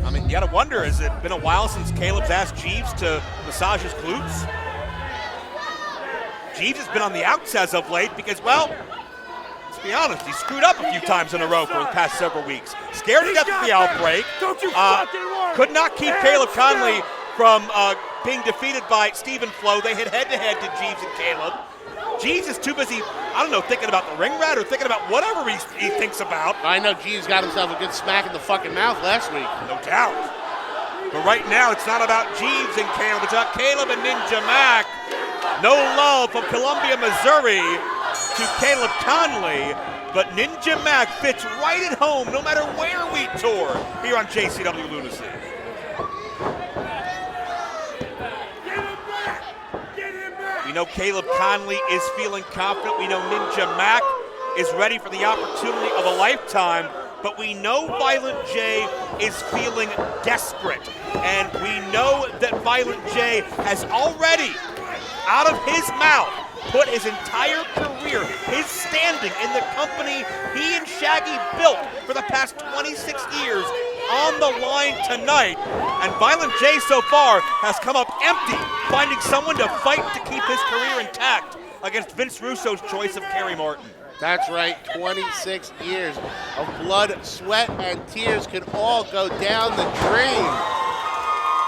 I mean, you gotta wonder, has it been a while since Caleb's asked Jeeves to massage his glutes? Jeeves has been on the outs as of late because, well, let's be honest, he screwed up a few times in a row for the past several weeks. Scared to death of the outbreak. Could not keep Caleb Konley from being defeated by Stephen Flowe. They hit head-to-head to Jeeves and Caleb. Jeeves is too busy, I don't know, thinking about the ring rat or thinking about whatever he thinks about. I know Jeeves got himself a good smack in the fucking mouth last week. No doubt. But right now, it's not about Jeeves and Caleb. It's about Caleb and Ninja Mack. No love from Columbia, Missouri to Caleb Konley. But Ninja Mack fits right at home no matter where we tour here on JCW Lunacy. We know Caleb Konley is feeling confident. We know Ninja Mack is ready for the opportunity of a lifetime. But we know Violent J is feeling desperate. And we know that Violent J has already, out of his mouth, put his entire career, his standing in the company he and Shaggy built for the past 26 years on the line tonight. And Violent J so far has come up empty, finding someone to fight to keep his career intact against Vince Russo's choice of Kerry Martin. That's right, 26 years of blood, sweat, and tears could all go down the drain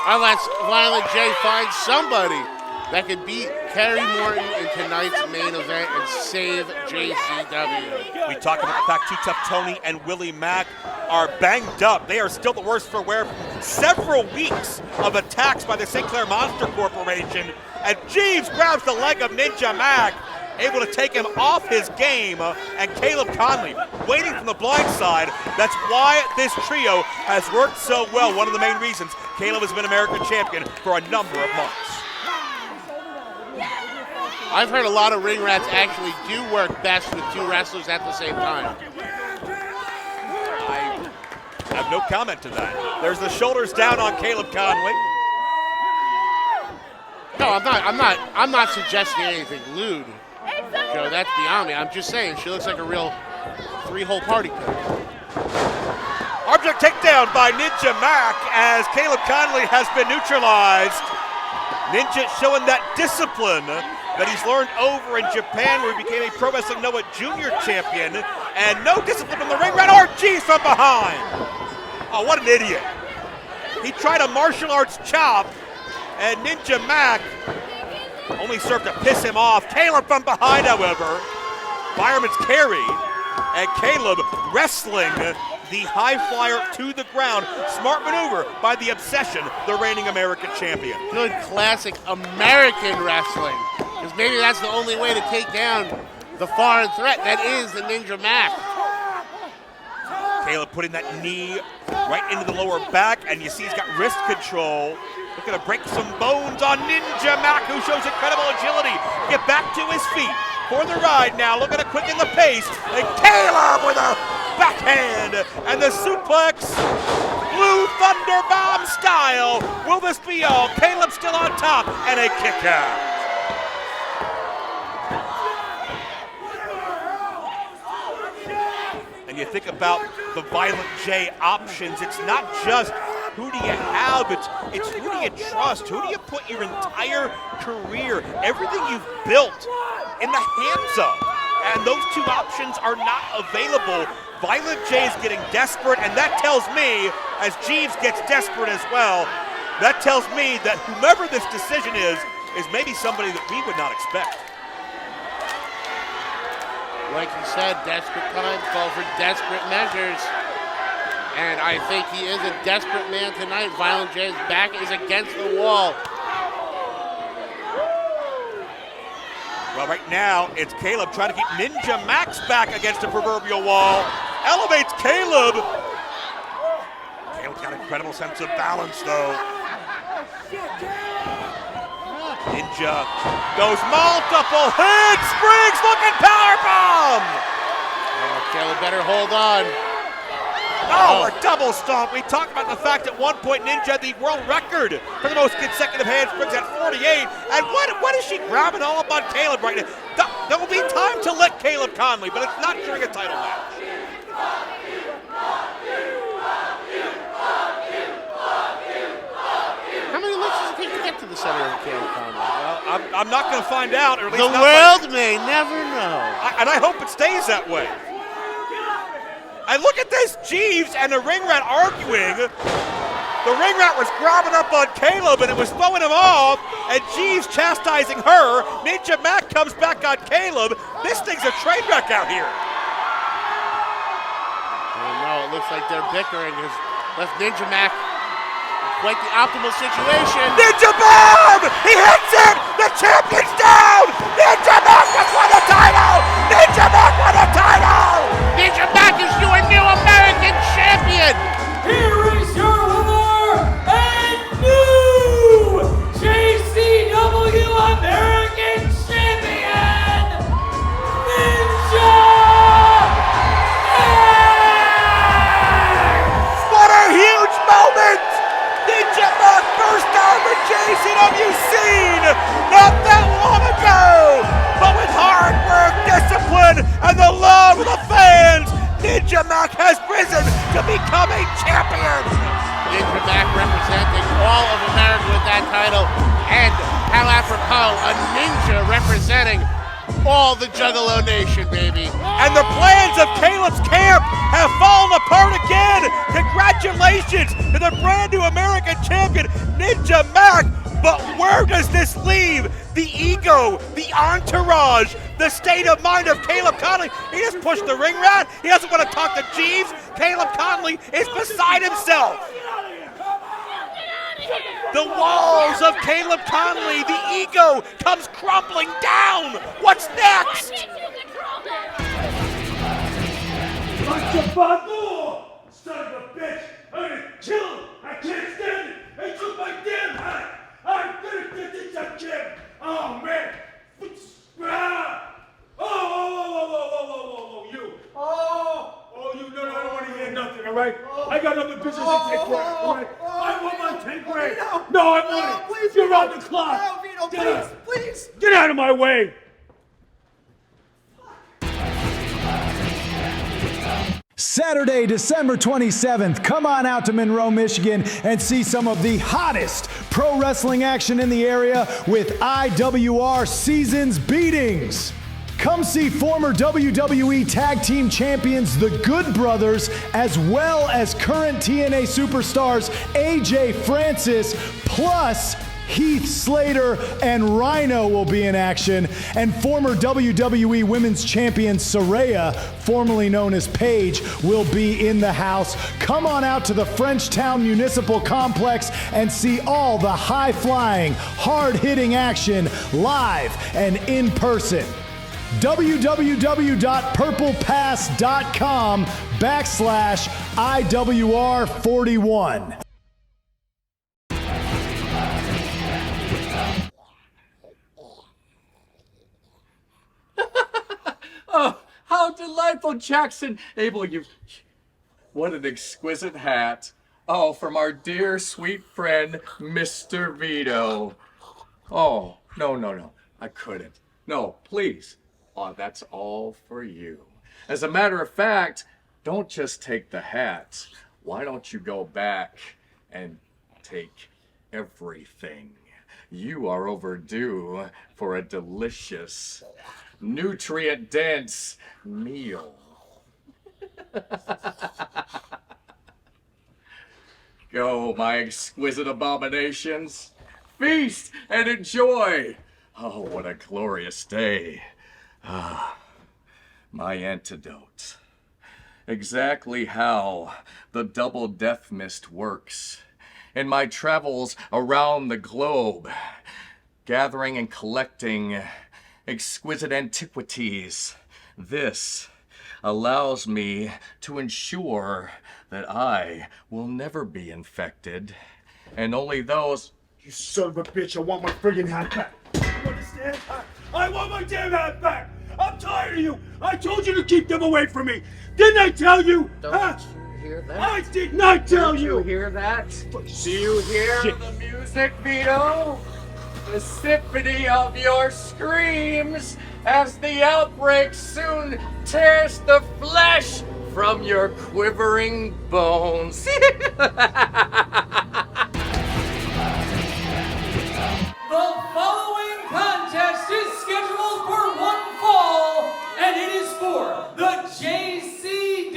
unless Violent J finds somebody that can beat Kerry Morton in tonight's main event and save JCW. We talked about the fact Too Tough Tony and Willie Mack are banged up. They are still the worst for wear from several weeks of attacks by the St. Clair Monster Corporation. And Jeeves grabs the leg of Ninja Mack, able to take him off his game. And Caleb Konley waiting from the blind side. That's why this trio has worked so well. One of the main reasons Caleb has been American champion for a number of months. I've heard a lot of ring rats actually do work best with two wrestlers at the same time. I have no comment to that. There's the shoulders down on Caleb Konley. No, I'm not suggesting anything lewd, Joe. That's beyond me. I'm just saying she looks like a real three-hole party pit. Object takedown by Ninja Mack as Caleb Konley has been neutralized. Ninja showing that discipline that he's learned over in Japan, where he became a Pro Wrestling Noah Junior champion, and no discipline from the ring rat or Jeeves from behind. Oh, what an idiot. He tried a martial arts chop, and Ninja Mack only served to piss him off. Caleb from behind, however, fireman's carry, and Caleb wrestling the high flyer to the ground. Smart maneuver by the Obsession, the reigning American champion. Good classic American wrestling. Because maybe that's the only way to take down the foreign threat that is the Ninja Mack. Caleb putting that knee right into the lower back, and you see he's got wrist control. Looking to break some bones on Ninja Mack, who shows incredible agility. Get back to his feet for the ride now, looking to quicken the pace. And Caleb with a backhand, and the suplex, Blue Thunder Bomb style. Will this be all? Caleb still on top, and a kick out. And you think about the Violent J options, it's not just who do you have, it's who do you trust, who do you put your entire career, everything you've built in the hands of. And those two options are not available. Violent J is getting desperate, and that tells me, as Jeeves gets desperate as well, that tells me that whomever this decision is maybe somebody that we would not expect. Like you said, desperate times call for desperate measures. And I think he is a desperate man tonight. Violent J's back is against the wall. Well, right now, it's Caleb trying to keep Ninja Max back against the proverbial wall. Elevates Caleb. Caleb's got an incredible sense of balance, though. Ninja goes multiple hits, springs, looking powerbomb! Oh, Caleb better hold on. Oh, a double stomp. We talked about the fact at one point Ninja had the world record for the most consecutive handsprings at 48. And what is she grabbing all up on Caleb right now? There will be time to let Caleb Konley, but it's not during a title match. How many licks does it take to get to the center of Caleb Konley? Well, I'm not going to find out. Or at least the world may never know. And I hope it stays that way. And look at this, Jeeves and the ring rat arguing. The ring rat was grabbing up on Caleb and it was throwing him off, and Jeeves chastising her. Ninja Mack comes back on Caleb. This thing's a train wreck out here. Oh no, it looks like they're bickering. Has left Ninja Mack in quite the optimal situation. Ninja Bomb! He hits it! The champion's down! Ninja Mack just won the title! Ninja Mack won the title! Ninja Mack is your new American champion! Here is your winner and new JCW American Champion, Ninja Mack! What a huge moment! Ninja Mack first on the JCW scene not that long ago! But with hard work, discipline, and the love of the fans, Ninja Mack has risen to become a champion! Ninja Mack representing all of America with that title, and how apropos, a ninja representing all the Juggalo Nation, baby. And the plans of Caleb's camp have fallen apart again! Congratulations to the brand new American champion, Ninja Mack! But where does this leave the ego, the entourage, the state of mind of Caleb Konley? He just pushed the ring rat. He doesn't want to talk to Jeeves. Caleb Konley is beside himself. The walls of Caleb Konley, the ego comes crumbling down. What's next? Son of a bitch! I'm gonna kill him! I can't stand it! He took my damn hat! I'm gonna get this up, Jim! Oh, man! Ah! Oh, you! Oh, you! No, I don't want to hear nothing, all right? I got other business to take care of, all right? I want my 10 grand! No, I want it! Please, you're on the clock! No, Vito, please! Get out of my way! Saturday, December 27th, come on out to Monroe, Michigan and see some of the hottest pro wrestling action in the area with IWR Seasons Beatings. Come see former WWE Tag Team Champions, the Good Brothers, as well as current TNA superstars AJ Francis, plus Heath Slater and Rhino will be in action, and former WWE Women's Champion Saraya, formerly known as Paige, will be in the house. Come on out to the Frenchtown Municipal Complex and see all the high-flying, hard-hitting action live and in person. www.purplepass.com/IWR41. Oh, how delightful, Jackson. Abel, what an exquisite hat. Oh, from our dear, sweet friend, Mr. Vito. Oh, no. I couldn't. No, please. Oh, that's all for you. As a matter of fact, don't just take the hat. Why don't you go back and take everything? You are overdue for a delicious, nutrient-dense meal. Go, my exquisite abominations. Feast and enjoy. Oh, what a glorious day. Ah, my antidote. Exactly how the double death mist works. In my travels around the globe, gathering and collecting exquisite antiquities. This allows me to ensure that I will never be infected, and only those... You son of a bitch, I want my friggin' hat back. You understand? I want my damn hat back! I'm tired of you! I told you to keep them away from me! Didn't I tell you? Don't you hear that? I did not tell Don't you hear that? Do you hear the music, Vito? The symphony of your screams as the outbreak soon tears the flesh from your quivering bones. The following contest is scheduled for one fall, and it is for the JCW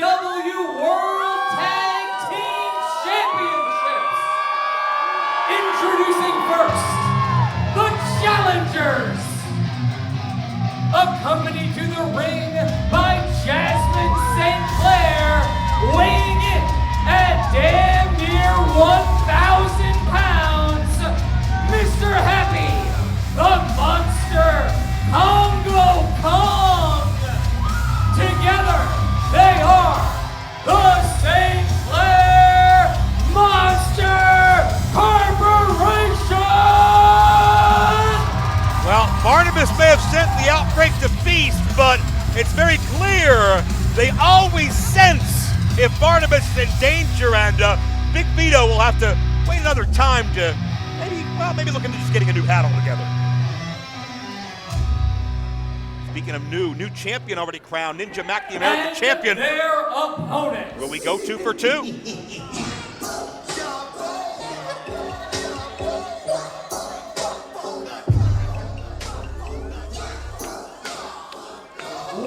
World Tag Team Championships. Introducing first, the Challengers. Accompanied to the ring by Jasmine St. Clair, weighing in at damn near 1,000 pounds, Mr. Happy, the Monster, Congo Kong. Together, they are the St. Clair Monster Corporation! Well, Barnabas may have sent the outbreak to feast, but it's very clear they always sense if Barnabas is in danger, and Big Vito will have to wait another time to maybe look into just getting a new hat altogether. Speaking of new champion already crowned, Ninja Mack, the American And champion. Their opponents. Will we go 2 for 2?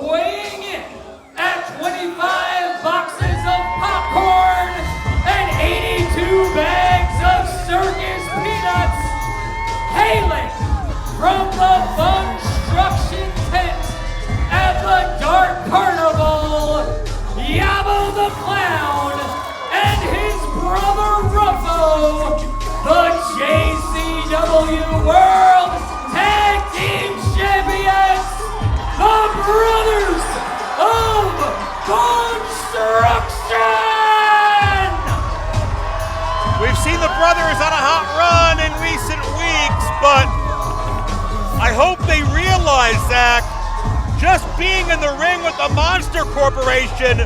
Weighing in at 25 boxes of popcorn and 82 bags of circus peanuts, hailing from the FUNSTRUCTION tent at the Dark Carnival, Yabo the Clown and his brother Ruffo, the JCW World Tag Team Champions, the Brothers of Construction! We've seen the brothers on a hot run in recent weeks, but I hope they realize that just being in the ring with the Monster Corporation,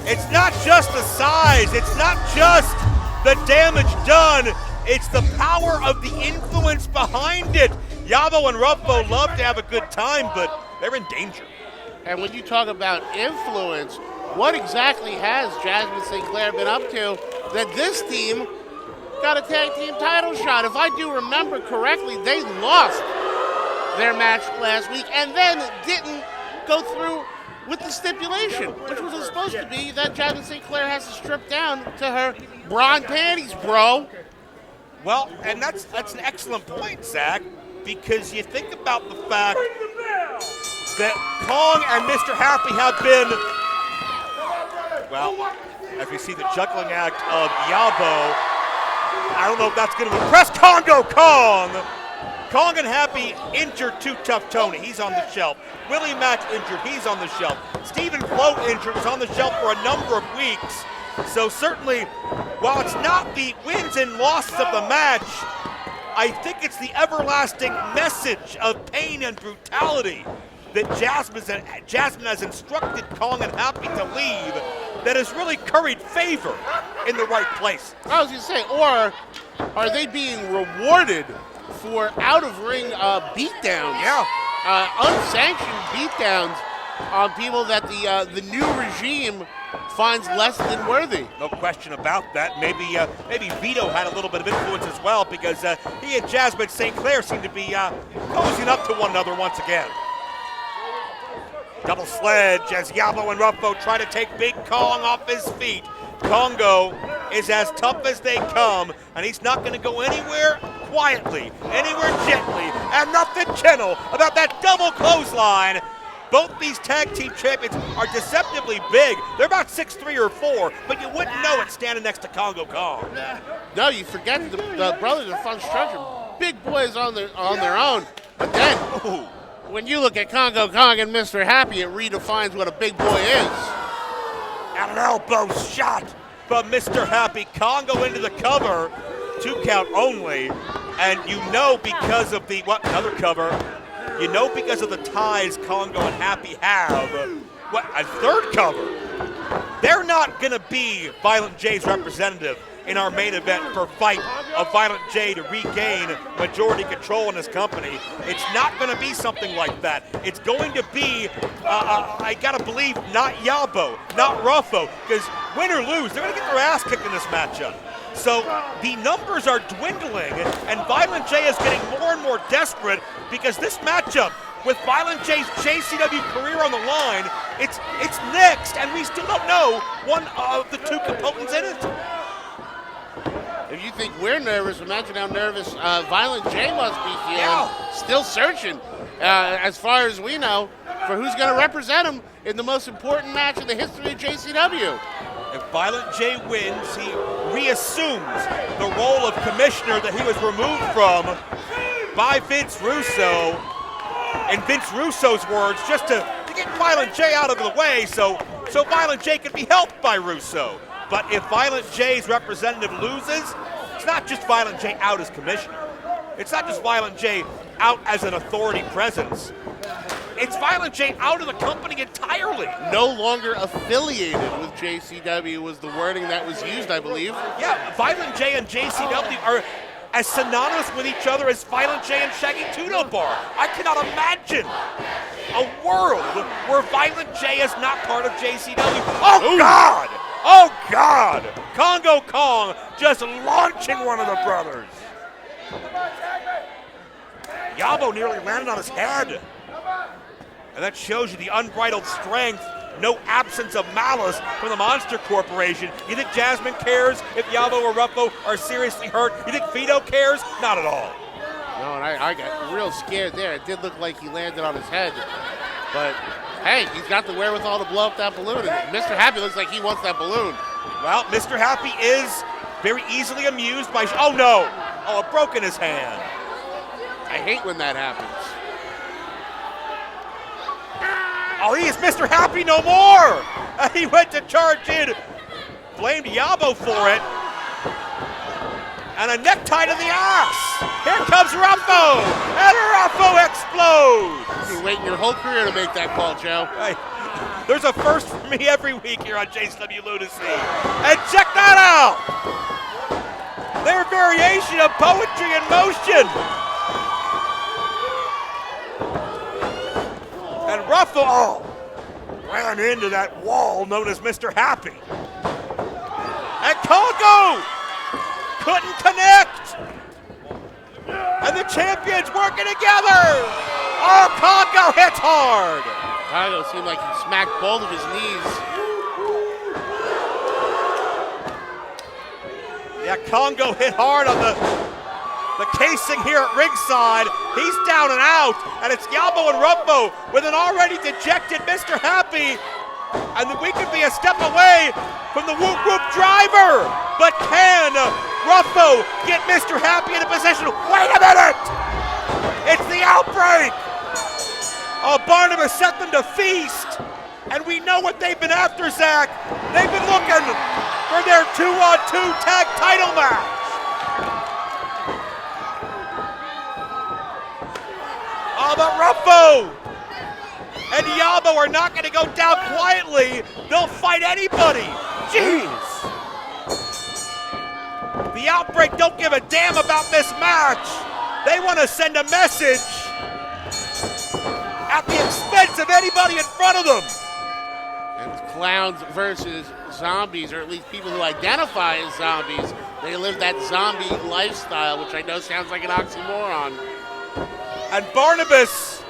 it's not just the size, it's not just the damage done, it's the power of the influence behind it. Yabo and Ruffo love to have a good time, but they're in danger. And when you talk about influence, what exactly has Jasmine St. Clair been up to that this team got a tag team title shot? If I do remember correctly, they lost their match last week and then didn't go through with the stipulation, which was supposed to be that Jasmine St. Clair has to strip down to her bra and panties, bro. Well, and that's an excellent point, Zach, because you think about the fact that Kong and Mr. Happy have been, well, as we see the juggling act of Yabo, I don't know if that's going to impress Congo Kong. Kong and Happy injured Too Tough Tony. He's on the shelf. Willie Mack injured. He's on the shelf. Stephen Flow injured. Was on the shelf for a number of weeks. So certainly, while it's not the wins and losses of the match, I think it's the everlasting message of pain and brutality that Jasmine has instructed Kong and Happy to leave that has really curried favor in the right place. I was going to say, or are they being rewarded for out-of-ring beatdowns? Yeah. Unsanctioned beatdowns on people that the new regime finds less than worthy. No question about that. Maybe Vito had a little bit of influence as well, because he and Jasmine St. Clair seem to be cozying up to one another once again. Double sledge as Yabo and Ruffo try to take Big Kong off his feet. Congo is as tough as they come, and he's not going to go anywhere quietly, anywhere gently, and nothing gentle about that double clothesline. Both these tag team champions are deceptively big. They're about 6'3" or 4", but you wouldn't know it standing next to Congo Kong. No, you forget the brothers of FUNSTRUCTION. Big boys on their own, but then When you look at Congo Kong and Mr. Happy, it redefines what a big boy is. And an elbow shot from Mr. Happy. Congo into the cover, 2 count only. And you know because of the, another cover. You know because of the ties Congo and Happy have, a 3rd cover. They're not gonna be Violent J's representative in our main event for Fight of Violent J to regain majority control in his company. It's not going to be something like that. It's going to be, I gotta believe, not Yabo, not Ruffo, because win or lose, they're going to get their ass kicked in this matchup. So the numbers are dwindling, and Violent J is getting more and more desperate because this matchup, with Violent J's JCW career on the line, it's next, and we still don't know one of the 2 components in it. If you think we're nervous, imagine how nervous Violent J must be feeling. Still searching, as far as we know, for who's going to represent him in the most important match in the history of JCW. If Violent J wins, he reassumes the role of commissioner that he was removed from by Vince Russo. In Vince Russo's words, just to get Violent J out of the way so Violent J can be helped by Russo. But if Violent J's representative loses, it's not just Violent J out as commissioner. It's not just Violent J out as an authority presence. It's Violent J out of the company entirely. No longer affiliated with JCW was the wording that was used, I believe. Yeah, Violent J and JCW are as synonymous with each other as Violent J and Shaggy Tudo Bar. I cannot imagine a world where Violent J is not part of JCW. Oh, God! Oh, God! Congo Kong just launching one of the brothers. Yabo nearly landed on his head. And that shows you the unbridled strength, no absence of malice from the Monster Corporation. You think Jasmine cares if Yabo or Ruffo are seriously hurt? You think Vito cares? Not at all. No, and I got real scared there. It did look like he landed on his head. But, hey, he's got the wherewithal to blow up that balloon. And Mr. Happy looks like he wants that balloon. Well, Mr. Happy is very easily amused by... Oh, no! Oh, it broke in his hand. I hate when that happens. Oh, he is Mr. Happy no more! He went to charge in. Blamed Yabo for it. And a necktie to the ass. Here comes Ruffo. And Ruffo explodes. You've been waiting your whole career to make that call, Joe. Hey, there's a first for me every week here on JCW Lunacy. And check that out. Their variation of poetry in motion. And Ruffo ran into that wall known as Mr. Happy. And Congo couldn't connect. And the champions working together. Oh, Congo hits hard. Congo seemed like he smacked both of his knees. Yeah, Congo hit hard on the casing here at ringside. He's down and out, and it's Yabo and Ruffo with an already dejected Mr. Happy. And we could be a step away from the whoop whoop driver. But can Ruffo get Mr. Happy in a position? Wait a minute! It's the outbreak! Oh, Barnabas set them to feast. And we know what they've been after, Zach. They've been looking for their 2-on-2 tag title match. Oh, but Ruffo and Yabo are not going to go down quietly. They'll fight anybody. Jeez. The Outbreak don't give a damn about this match. They want to send a message at the expense of anybody in front of them. And clowns versus zombies, or at least people who identify as zombies. They live that zombie lifestyle, which I know sounds like an oxymoron. And Barnabas,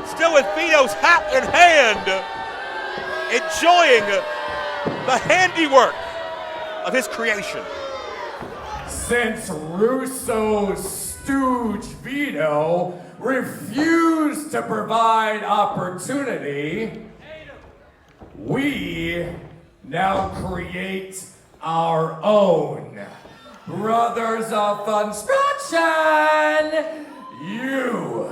still with Vito's hat in hand, enjoying the handiwork of his creation. Since Russo's stooge Vito refused to provide opportunity, we now create our own Brothers of Construction. You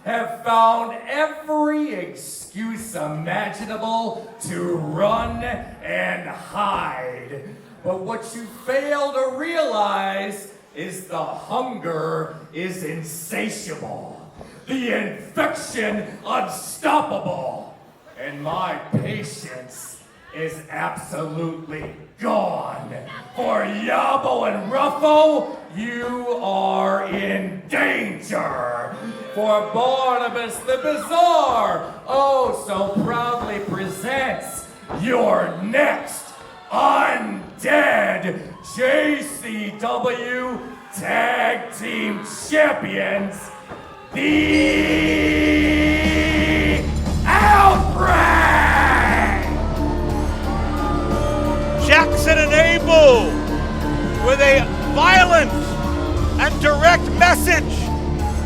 have found every excuse imaginable to run and hide. But what you fail to realize is the hunger is insatiable, the infection unstoppable, and my patience is absolutely gone. For Yabo and Ruffo, you are in danger. For Barnabas the Bizarre, oh so proudly presents your next undead JCW Tag Team Champions, the Outbreak! Jackson and Abel with a violent and direct message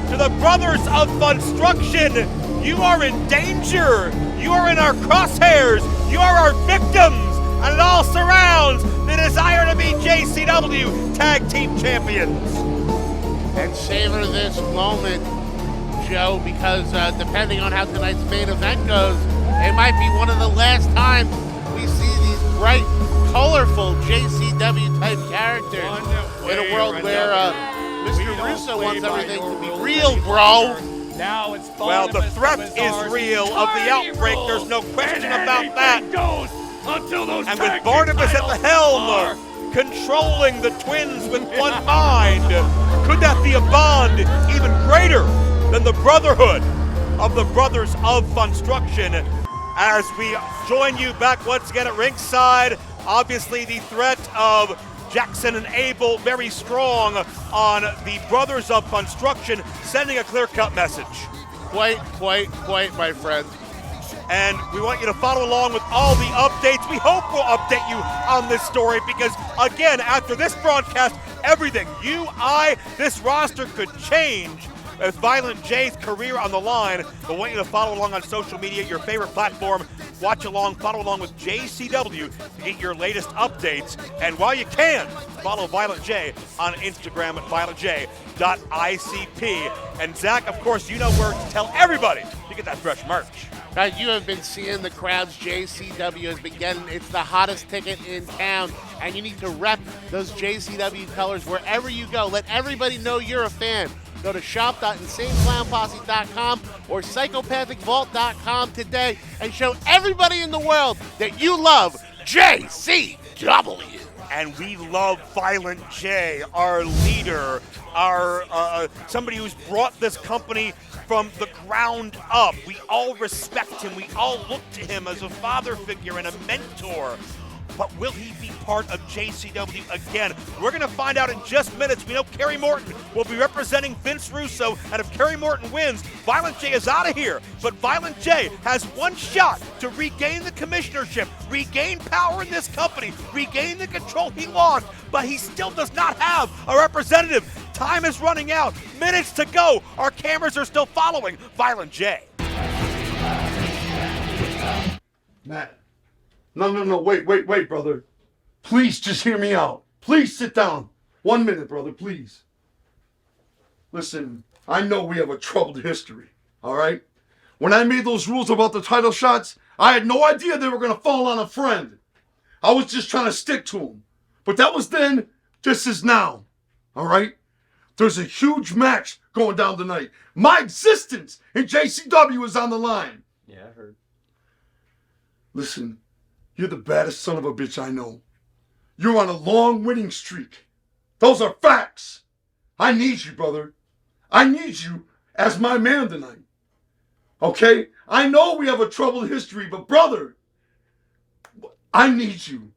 to the brothers of Funstruction. You are in danger. You are in our crosshairs. You are our victims. And it all surrounds the desire to be JCW Tag Team Champions. And savor this moment, Joe, because depending on how tonight's main event goes, it might be one of the last times we see these bright, colorful JCW-type characters in a world where Mr. Russo wants everything to be real, bro. Now it's well, the threat is real of the Outbreak. There's no question about that. And with Barnabas at the helm, controlling the twins with one mind, could that be a bond even greater than the brotherhood of the brothers of Funstruction? As we join you back once again at ringside, obviously the threat of Jackson and Abel very strong on the brothers of Funstruction, sending a clear-cut message. Quite, my friend. And we want you to follow along with all the updates. We hope we'll update you on this story because, again, after this broadcast, everything, this roster could change with Violent J's career on the line. We want you to follow along on social media, your favorite platform. Watch along, follow along with JCW to get your latest updates. And while you can, follow Violent J on Instagram at violentj.icp. And Zach, of course, you know where to tell everybody to get that fresh merch. Guys, you have been seeing the crowds. JCW has been getting, it's the hottest ticket in town, and you need to rep those JCW colors wherever you go. Let everybody know you're a fan. Go to shop.insaneclownposse.com or psychopathicvault.com today and show everybody in the world that you love JCW. And we love Violent J, our leader, our somebody who's brought this company from the ground up. We all respect him. We all look to him as a father figure and a mentor. But will he be part of JCW again? We're going to find out in just minutes. We know Kerry Morton will be representing Vince Russo, and if Kerry Morton wins, Violent J is out of here. But Violent J has one shot to regain the commissionership, regain power in this company, regain the control he lost, but he still does not have a representative. Time is running out. Minutes to go. Our cameras are still following Violent J. Matt. No, wait, brother. Please just hear me out. Please sit down. 1 minute, brother, please. Listen, I know we have a troubled history, all right? When I made those rules about the title shots, I had no idea they were going to fall on a friend. I was just trying to stick to them. But that was then, this is now, all right? There's a huge match going down tonight. My existence in JCW is on the line. Yeah, I heard. Listen. You're the baddest son of a bitch I know. You're on a long winning streak. Those are facts. I need you, brother. I need you as my man tonight. Okay? I know we have a troubled history, but brother, I need you.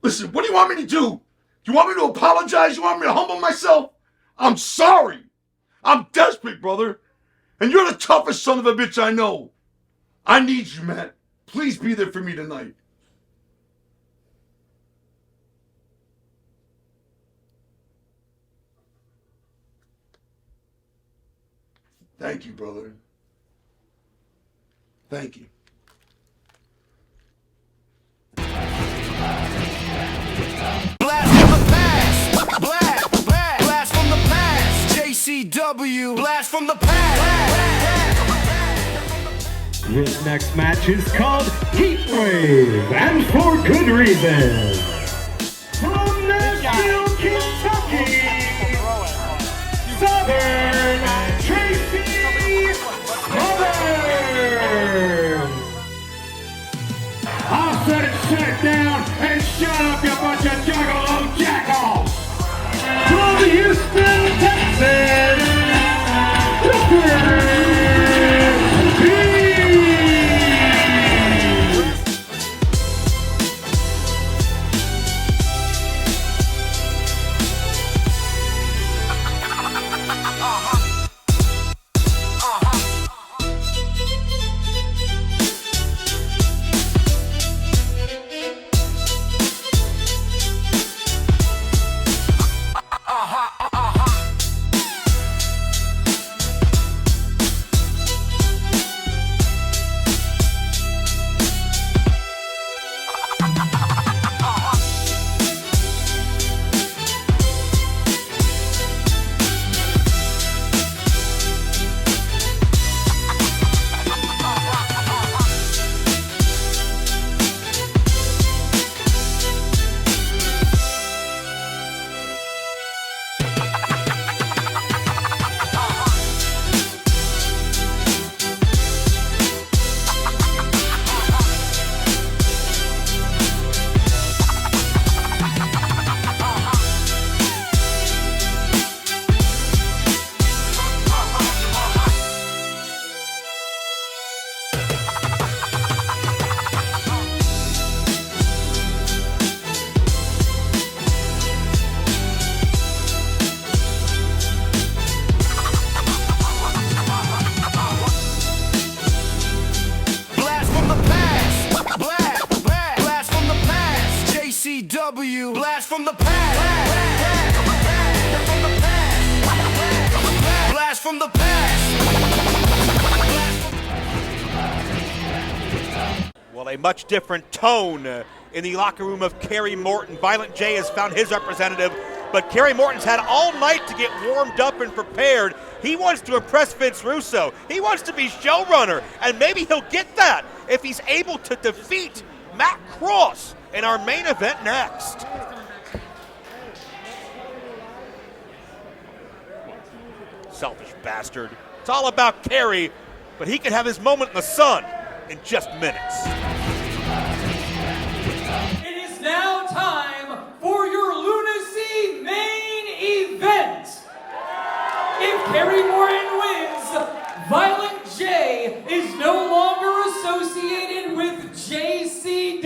Listen, what do you want me to do? You want me to apologize? You want me to humble myself? I'm sorry. I'm desperate, brother. And you're the toughest son of a bitch I know. I need you, Matt. Please be there for me tonight. Thank you, brother. Thank you. Blast from the past. Blast from the past. JCW. JCW, blast from the past. This next match is called Heat Wave, and for good reason. From Nashville, Kentucky, Southern Tracy Southern. I'll set it shut down and shut up, you bunch of Juggalo jackoffs. From Houston, Texas, JCW, blast from the past. Blast from the past. Well, a much different tone in the locker room of Kerry Morton. Violent J has found his representative, but Kerry Morton's had all night to get warmed up and prepared. He wants to impress Vince Russo. He wants to be showrunner, and maybe he'll get that if he's able to defeat Matt Cross in our main event next. Selfish bastard. It's all about Kerry, but he can have his moment in the sun in just minutes. It is now time for your Lunacy main event. If Kerry Morton wins, Violent J is no longer associated with JCW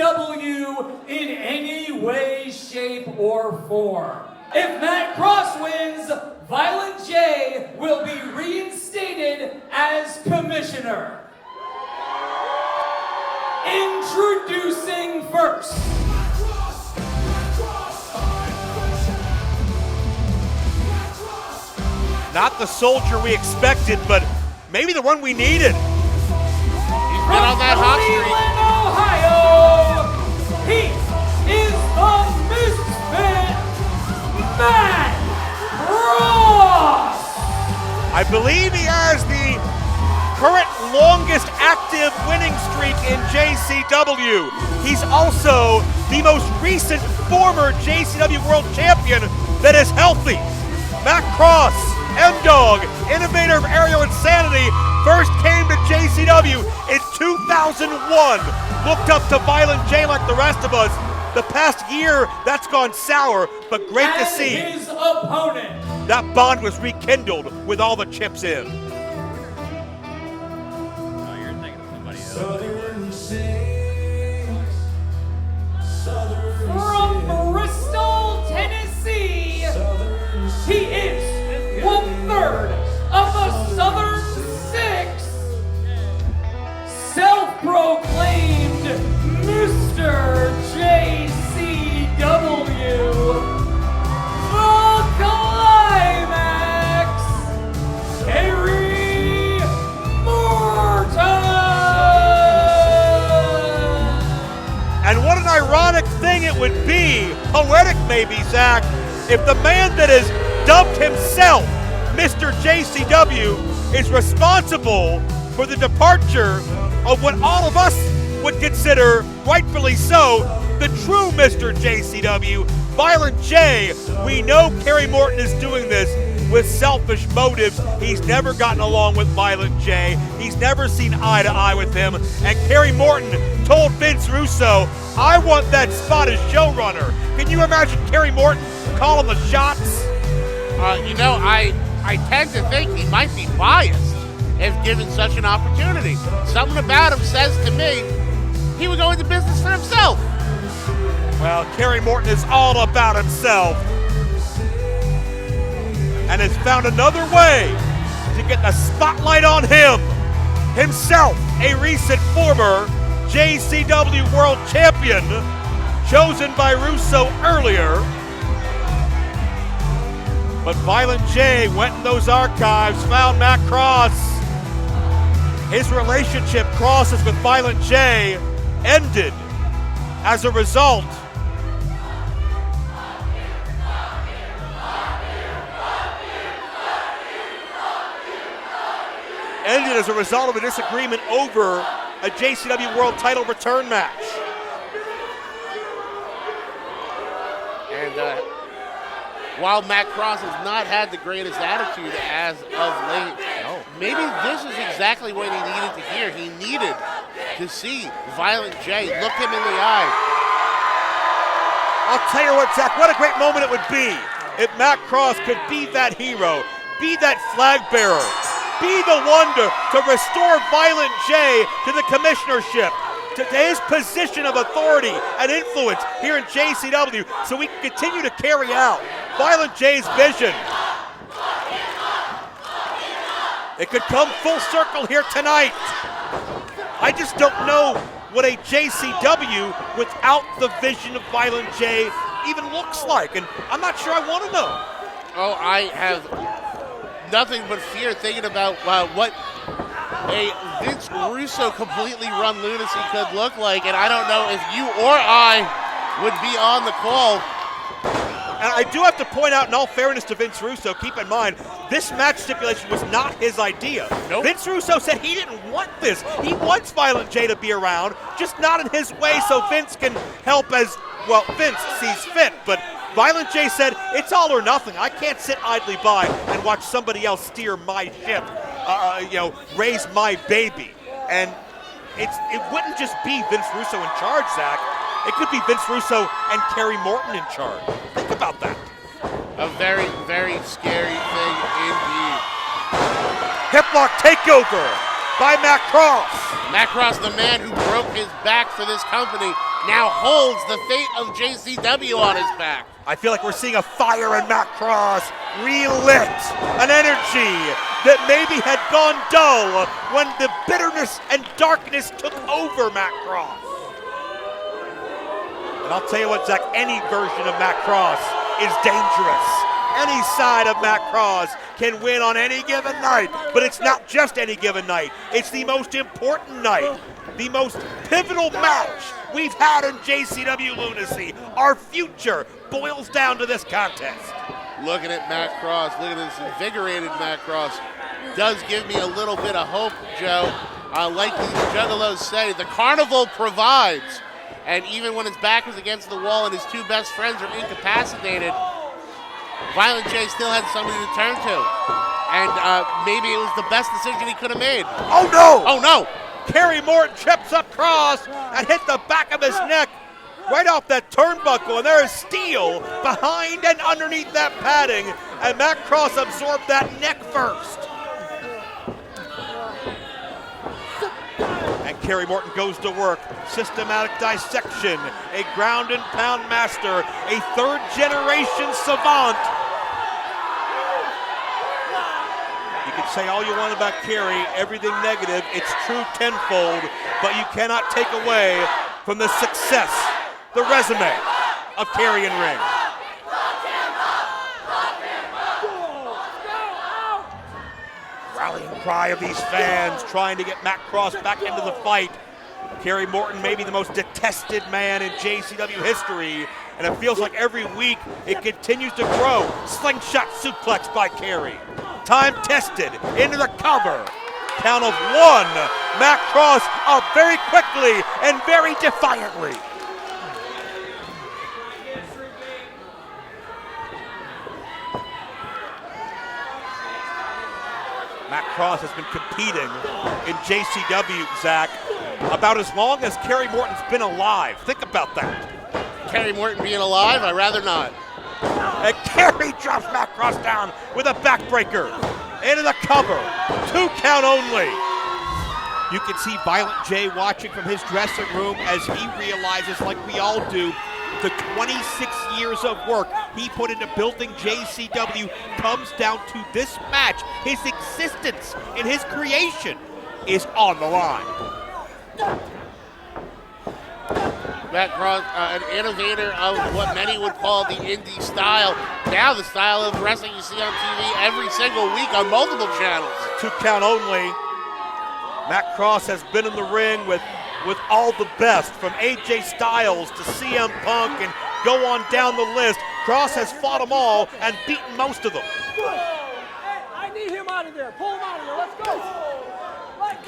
in any way, shape, or form. If Matt Cross wins, Violent J will be reinstated as commissioner. Introducing first. Not the soldier we expected, but maybe the one we needed. He's been on that hot streak. Ohio, he is the misfit, Matt Cross. I believe he has the current longest active winning streak in JCW. He's also the most recent former JCW World Champion that is healthy. Matt Cross, M-Dog, innovator of aerial insanity, first came to JCW in 2001. Looked up to Violent J like the rest of us. The past year, that's gone sour, but great to see. His opponent. That bond was rekindled with all the chips in. From Bristol, Tennessee, he is 1/3 of the Southern Six, self-proclaimed Mr. JCW, the climax, Kerry Morton. And what an ironic thing it would be, poetic maybe, Zach, if the man that has dubbed himself Mr. JCW is responsible for the departure of what all of us would consider, rightfully so, the true Mr. JCW, Violent J. We know Kerry Morton is doing this with selfish motives. He's never gotten along with Violent J. He's never seen eye to eye with him. And Kerry Morton told Vince Russo, I want that spot as showrunner. Can you imagine Kerry Morton calling the shots? I tend to think he might be biased if given such an opportunity. Something about him says to me he would go into business for himself. Well, Kerry Morton is all about himself and has found another way to get the spotlight on himself, a recent former JCW World Champion, chosen by Russo earlier. But Violent J went in those archives, found Matt Cross. His relationship, Cross's, with Violent J ended as a result of a disagreement over a JCW World Title return match. And while Matt Cross has not had the greatest attitude as of late, maybe this is exactly what he needed to hear. He needed to see Violent J look him in the eye. I'll tell you what, Zach, what a great moment it would be if Matt Cross could be that hero, be that flag bearer, be the one to restore Violent J to the commissionership, to his position of authority and influence here in JCW, so we can continue to carry out Violent J's vision. It could come full circle here tonight. I just don't know what a JCW without the vision of Violent J even looks like, and I'm not sure I want to know. Oh, I have nothing but fear thinking about what a Vince Russo completely run Lunacy could look like, and I don't know if you or I would be on the call. And I do have to point out, in all fairness to Vince Russo, keep in mind, this match stipulation was not his idea. Nope. Vince Russo said he didn't want this. He wants Violent J to be around, just not in his way, so Vince can help as, well, Vince sees fit. But Violent J said, it's all or nothing. I can't sit idly by and watch somebody else steer my ship, raise my baby. And it wouldn't just be Vince Russo in charge, Zach. It could be Vince Russo and Kerry Morton in charge. Think about that. A very, very scary thing indeed. Hip lock takeover by Matt Cross. Matt Cross, the man who broke his back for this company, now holds the fate of JCW on his back. I feel like we're seeing a fire in Matt Cross, relit, an energy that maybe had gone dull when the bitterness and darkness took over Matt Cross. And I'll tell you what, Zach, any version of Matt Cross is dangerous. Any side of Matt Cross can win on any given night, but it's not just any given night. It's the most important night, the most pivotal match we've had in JCW Lunacy. Our future boils down to this contest. Looking at Matt Cross, looking at this invigorated Matt Cross, does give me a little bit of hope, Joe. Like the Juggalos say, the carnival provides. And even when his back is against the wall and his two best friends are incapacitated, Violent J still had somebody to turn to. And maybe it was the best decision he could have made. Oh no! Oh no! Kerry Morton trips up Cross and hit the back of his neck right off that turnbuckle, and there is steel behind and underneath that padding, and Matt Cross absorbed that neck first. And Kerry Morton goes to work. Systematic dissection, a ground and pound master, a third generation savant. You can say all you want about Kerry, everything negative, it's true tenfold, but you cannot take away from the success, the resume of Kerry in ring. Rallying cry of these fans trying to get Matt Cross back into the fight. Kerry Morton may be the most detested man in JCW history, and it feels like every week it continues to grow. Slingshot suplex by Kerry. Time tested into the cover. Count of 1. Mack Cross up very quickly and very defiantly. Mack Cross has been competing in JCW, Zach, about as long as Kerry Morton's been alive. Think about that. Kerry Morton being alive? I'd rather not. And Kerry drops Mack Cross down with a backbreaker. Into the cover. 2 count only. You can see Violent J watching from his dressing room as he realizes, like we all do, the 26 years of work he put into building JCW comes down to this match. His existence and his creation is on the line. Mack Cross, an innovator of what many would call the indie style. Now the style of wrestling you see on TV every single week on multiple channels. 2 count only. Mack Cross has been in the ring with all the best, from AJ Styles to CM Punk and go on down the list. Cross has fought them all and beaten most of them. I need him out of there. Pull him out of there. Let's go.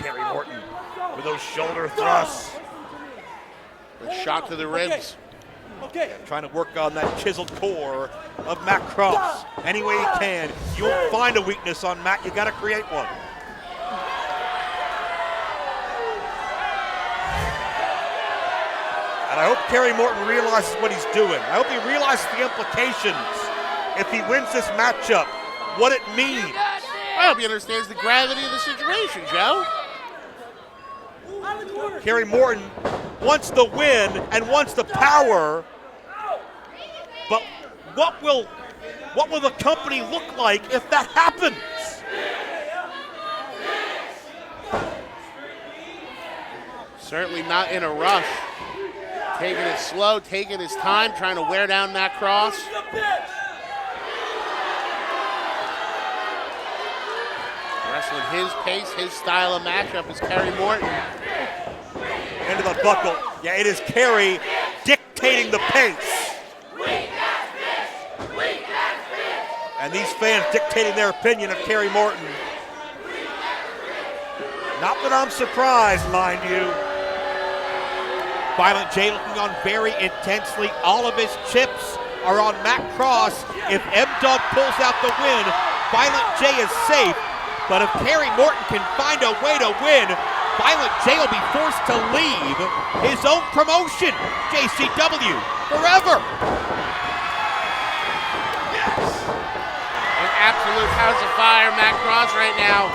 Kerry Morton with those shoulder thrusts. A shot to the ribs. Okay. Trying to work on that chiseled core of Mack Cross any way he can. You won't find a weakness on Mack. You got to create one. And I hope Kerry Morton realizes what he's doing. I hope he realizes the implications if he wins this matchup, what it means. I hope he understands the gravity of the situation, Joe. Kerry Morton wants the win and wants the power, but what will the company look like if that happens? Certainly not in a rush. Taking it slow, taking his time, trying to wear down Mack Cross. Wrestling his pace, his style of matchup is Kerry Morton. Into the buckle. Yeah, it is Kerry dictating the pace. And these fans dictating their opinion of Kerry Morton. Not that I'm surprised, mind you. Violent J looking on very intensely. All of his chips are on Mack Cross. If M-Dog pulls out the win, Violent J is safe. But if Kerry Morton can find a way to win, Violent J will be forced to leave his own promotion, JCW, forever. An absolute house of fire, Mack Cross right now.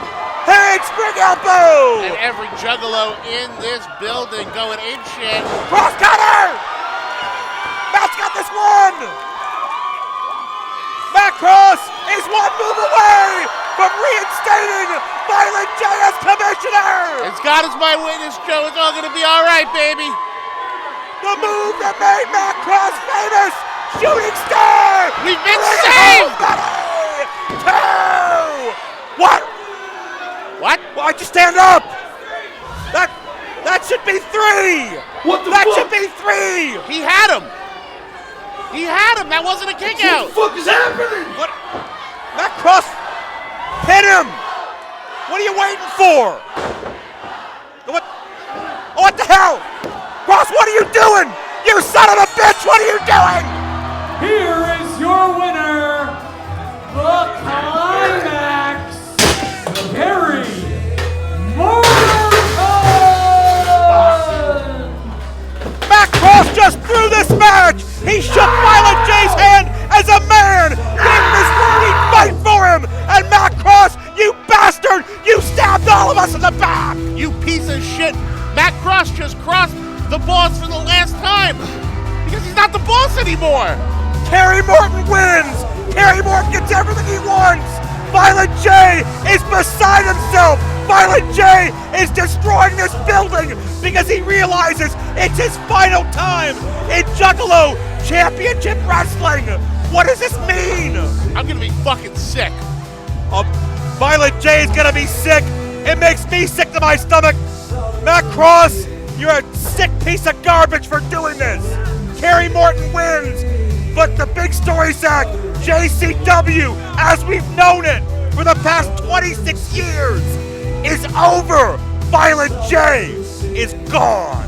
Handspring elbow! And every juggalo in this building going ape shit. Cross cutter! Matt's got this one! Mack Cross is one move away from reinstating Violent J as commissioner! As God is my witness, Joe, it's all gonna be all right, baby. The move that made Mack Cross famous! Shooting star! We've been saved! Two! What? What? Why'd you stand up? That should be 3! What the That fuck? should be 3! He had him! He had him! That wasn't a kick out! What the fuck is happening? What? Mack Cross hit him! What are you waiting for? What the hell? Cross, what are you doing? You son of a bitch, what are you doing? Here is your winner, the Climax, Kerry Morton! Mack Cross just threw this match! He shook Violent J's hand as a man! Gave him his word he'd fight for him! And Mack Cross, you bastard! You stabbed all of us in the back! You piece of shit! Mack Cross just crossed the boss for the last time! Because he's not the boss anymore! Kerry Morton wins! Kerry Morton gets everything he wants! Violent J is beside himself! Violent J is destroying this building because he realizes it's his final time in Juggalo Championship Wrestling! What does this mean? I'm gonna be fucking sick. Violent J is gonna be sick! It makes me sick to my stomach! Mack Cross, you're a sick piece of garbage for doing this! Kerry Morton wins! But the big story, Zach, JCW, as we've known it, for the past 26 years is over. Violent J is gone.